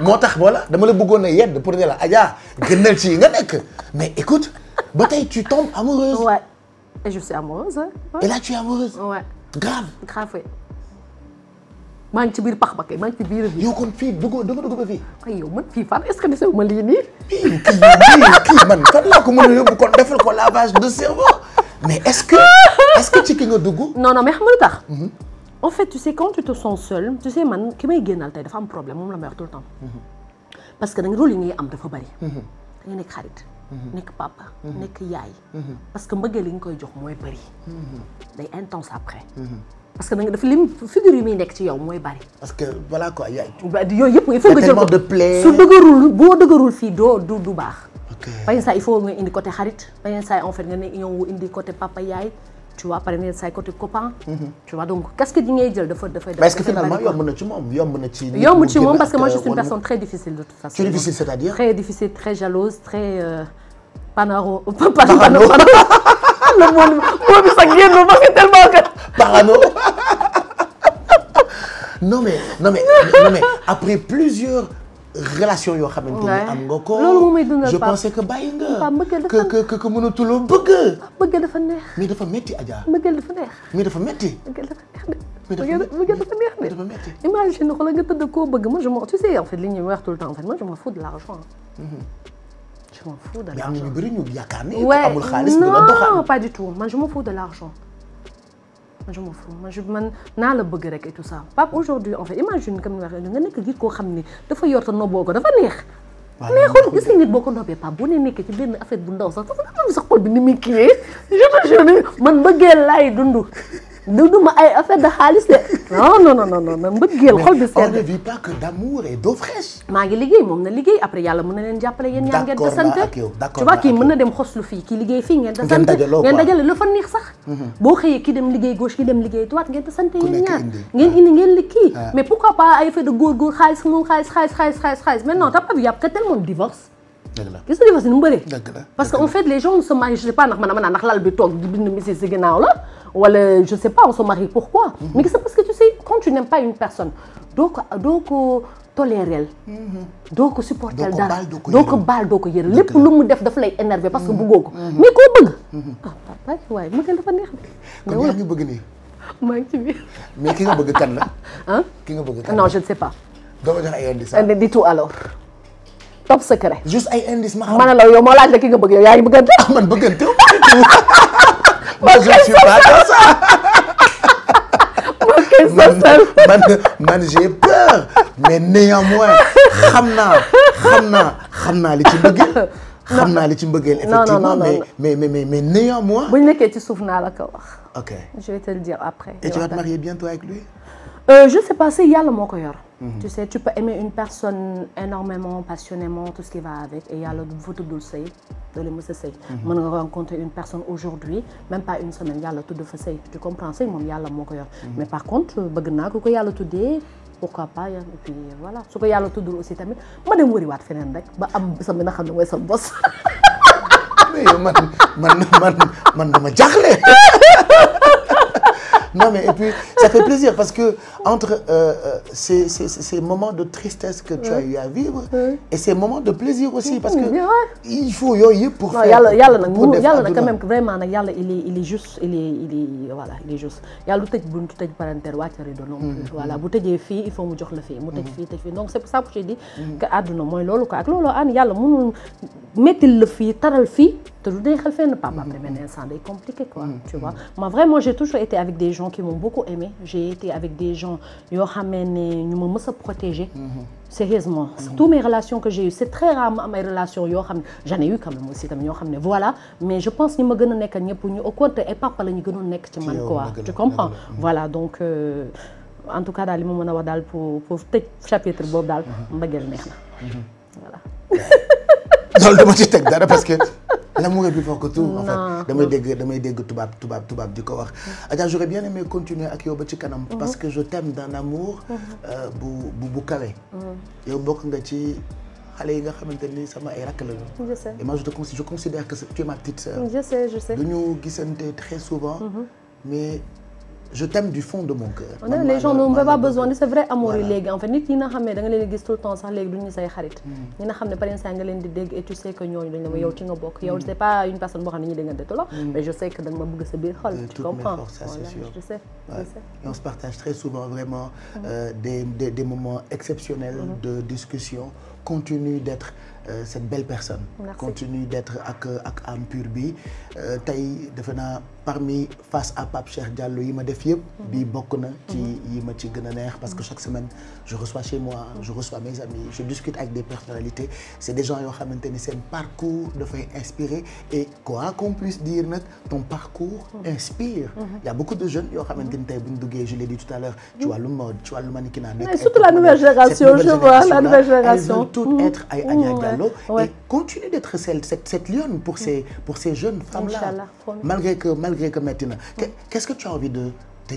moo tax voilà dama la bëggoon a yedd pour ne la Adja gënal ci nga nekk mais écoute ba tey tu tombes amoureuse. ouais et je suis amoureuse ouais. et là tu es amoureuse. ouais grave oui. maa ngi ci biir pax ba kay maa ngi ci biir bi. yow kon fii dugg dama dugg ba fii. ay yow man fii fan est-ce que desewu ma lii nii. kii man fan laa ko mën a yóbbu kon defal ko lavage de cerveau mais est-ce que ci ki nga dugg. non mais xam nga lu tax. en fait tu sais quand tu te sens seul tu sais man ki may génnal tey dafa am problème moom la may wax tout le temps. parce que da nga rôle yi ngay am dafa bari. da nga nekk xarit. nekk papa. nekk yaay. parce que mbëggeel li nga koy jox mooy bari. day intense après. parce que da nga dafa lim figure yi muy nekk ci yow mooy bari. parce que voilà quoi yaay. yooyu yëpp il faut nga jël ko de plaie. su dëgërul boo dëgërul fii du baax. ok par exemple il faut nga indi côté xarit par exemple en fait nga ne ñëw indi côté papa yaay. tu vois par exemple say côté copain. tu vois donc casquette yi ngay jël dafa. mais est-ce que finalement yomb na ci moom yomb na ci. yomb ci moom parce que moi je suis une personne très difficile de toute façon. très difficile c'est-à-dire. très difficile très jalouse très panaro. le mot bi sax génn parce que tellement que. parano. non mais après plusieurs relations yoo xamante ni am nga ko. loolu moom may dundal je pensais que bàyyi nga. mbëggeel dafa que mënatuloo bëgg. mbëggeel dafa neex. mais dafa metti Adja. mbëggeel dafa neex. mais dafa metti. mbëggeel dafa neex de. mbëggeel dafa neex de. dafa metti. imagine xoolal nga tëdd koo bëgg moi je m'en tu sais en fait li ñuy wax tout le temps en fait moi je m'en fous de l'argent. je m'en fous de l'argent. mais am na ñu bëri ñu yaakaar ne. amul xaalis du la doxal. non pas du tout man je m'en fous de l'argent. man je m'en fous man naa la bëgg rek et tout ça Pape aujourd'hui en fait imagine comme nga nekk nit koo xam ni dafa yor te noboo ko dafa neex. neexul gis nga nit boo ko nobee Pape boo nee nekkee ci benn affaire bu ndaw sax dafa am sa xol bi ni muy kiiwee je te jure man mbëggeel laay dund ma ay affaire de xaalis de non mbëggeel xol bi on ne vit pas que d'amour et d'eau fraîche. maa ngi liggéey moom na liggéey après yàlla mën na leen jàppale yéen ñaar ngeen desante tu vois kii mën na dem xoslu fii kii liggéey fii ngeen desante ngeen dajale la fa neex sax boo xëyee kii dem liggéey gauche kii dem liggéey droite ngeen desante yéen ñaar ngeen indi ngeen li kii mais pourquoi pas ay fait de góor xaalis moom xaalis maintenant t'as pas vu y a tellement de divorce gis nga divorce ni mu bëree parce que en fait les gens se marient je sais pas ndax lal bi toog di bind message si ginnaaw la wala je sais pas on se marie pourquoi mais c'est parce que tu sais quand tu n'aimes pas une personne doo ko tolérel doo ko supporter dara doo ko baal doo ko yëre lépp lu mu def daf lay énerver parce que bëggoo ko mais koo bëgg papa waaye mëggal dafa neex de kon yaa ngi bëgg nii maa ngi ci biir mais ki nga bëgg kan la ah ki nga bëgg kan non je ne sais pas doo ma jox ay indices di tout alors top secret juste ay indices ma xam ma ne la yow moo laaj la ki nga bëgg yow yaa ngi bëggante man bëggante moi je suis pas comme ça man j'ai peur mais néanmoins xam naa li ci mbëggeel xam naa li ci mbëggeel effectivement mais néanmoins bu ñu nekkee ci suuf naa la ko wax ok je vais te le dire après et tu vas te marier bientôt avec lui je sais pas si yàlla moo ko yor tu sais tu peux aimer une personne énormément passionnément tout ce qui va avec et yàlla du fa tuddul sëy doole mës a sëy mën nga rencontrer une personne aujourd'hui même pas une semaine yàlla tudd fa sëy tu comprends sëy moom yàlla moo ko yor mais par contre bëgg naa ko yàlla tuddee pourquoi pas et puis voilà su ko yàlla tuddul aussi tamit ma dem wëriwaat feneen rek ba am bisam bi nga xam ne mooy sa bos mais man dama jaaxle Non mais et puis ça fait plaisir parce que entre ces moments de tristesse que tu as eu à vivre et ces moments de plaisir aussi parce que il faut yooyu yëpp pour faire yàlla nag quand même vraiment nag yàlla il est juste il est juste yàlla du tëj buntu tëj parenthèse wàcc rido non voilà bu tëjee fii il faut mu jox la fii mu tëj fii donc c'est pour ça que je dis que àdduna mooy loolu quoi ak loolu yàlla mënul mettil la fii taral fii te du neexal fenn papaam de benn instant day compliqué quoi tu vois moi vraiment j'ai toujours été avec des gens qui m'ont beaucoup aimé j'ai été avec des gens yoo xamee ne ñu ma mës a protéger sérieusement toutes mes relations que j'ai eues c'est très rare ma am ay relations yoo xam ne j'en ai eu quand même aussi tamit ñoo xam ne voilà mais je pense ñi ma gën a nekk ñëpp ñu au contraire ay papa la ñu gënoon nekk ci man quoi tu comprends voilà donc en tout cas daal li ma mën a wax daal pour tëj chapitre boobu daal mbëggeel neex na voilà loolu dama ci teg dara parce que l'amour est plus fort que tout en fait damay dégg tubaab di ko wax Adja j'aurais bien aimé continuer ak yow ba ci kanam parce que je t'aime d'un amour bu kawe yow bokk nga ci xale yi nga xamante ni sama ay rakk lañu je sais et moi je considère que tu es ma petite sœur je sais duñu gisante très souvent mais je t'aime du fond de mon cœur. Les gens n'ont pas besoin de c'est vrai amour yi léegi en fait nit ñi nga xam ne da nga leen di gis tout le temps sax léegi duñu say xarit ñi nga xam ne par exemple nga leen di dégg et tu sais que ñooñu dañ la yow ci nga bokk yow c'est pas une personne boo xam ne ñuy déggante tout la mais je sais que da nga ma bëgg sa biir xol tu comprends ça c'est sûr je sais et on se partage très souvent vraiment des moments exceptionnels de discussion continue d'être cette belle personne. Merci. Continue d'être ak âme pure bi tey defe naa parmi face à Pape Cheikh Diallo yi ma def yëpp bi bokk na ci yi ma ci gën a neex parce que chaque semaine je reçois chez moi je reçois mes amis je discute avec des personnalités c'est des gens yoo xamante ni seen parcours dafay inspirer et quoi qu'on puisse dire nag ton parcours inspire il y a beaucoup de jeunes yoo xamante ni tey bu ñu duggee je l'ai dit tout à l'heure ci wàllu mode ci wàllu mannequinat surtout la nouvelle génération je vois la nouvelle génération elles veulent toutes être ay Adja Diallo et continue d'être cette lionne pour ces jeunes femmes là malgré que metti na qu'est-ce que tu as envie de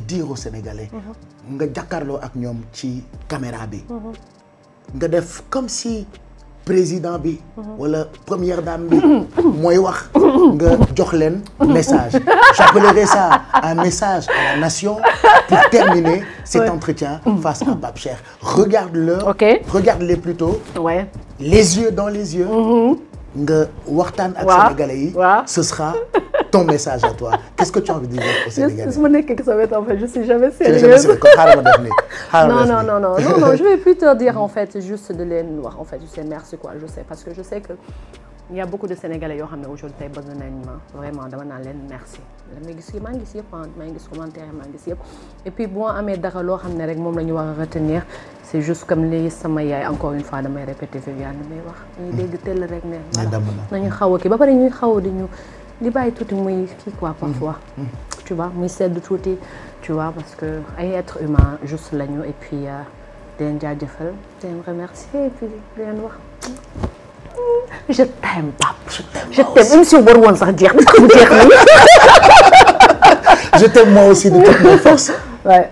dire aux Sénégalais nga jàkkaarloo ak ñoom ci caméra bi nga def comme si président bi wala première dame bi mooy wax nga jox leen message j'appellerais ça un message à la nation pour terminer cet entretien face à Pape Cheikh regarde-les plutôt les yeux dans les yeux nga waxtaan ak Sénégalais yi ce sera ton message à toi qu'est-ce que tu as envie de dire aux Sénégalais su ma nekkee sa wet en fait je suis jamais sérieuse non je vais plus te dire en fait juste de leen wax en fait je sais merci quoi je sais parce que je sais que il y a beaucoup de Sénégalais yoo xam ne aujourd'hui tey bëgg nañ ma vraiment dama naan leen merci maa ngi gis yëpp maa ngi gis commentaire maa ngi gis yëpp et puis boo amee dara loo xam ne rek moom la ñu war a retenir c'est juste comme li sama yaay encore une fois damay répéter Viviane damay wax ñuy dégg teel rek ne nañu xaw a kii ba pare ñuy xaw a di bàyyi tuuti muy kii quoi parfois tu vois muy sedd tuuti tu vois parce que ay être humain juste lañu et puis di leen jaajëfal di leen remercier et puis di leen wax je t'aime Pape je t'aime émission war woon sax jeex na mu jeex na je t'aime moi aussi de toutes mes forces ouais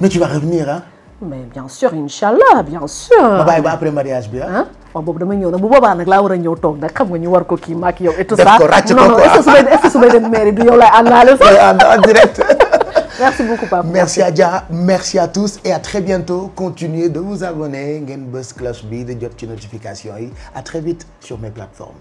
mais tu vas revenir hein mais bien sûr inchallah bien sûr ba bàyyi ba après mariage bi ah waaw boobu damay ñëw nag bu boobaa nag laa war a ñëw toog nag xam nga ñu war ko kii maak yow et tout ça def ko ràcc ko non est-ce que su may dem mairie du yow lay àndaale sax en direct merci beaucoup Pape merci Adja merci à tous et à très bientôt continuez de vous abonner ngeen bës cloche bi di jot ci notification yi à très vite sur mes plateformes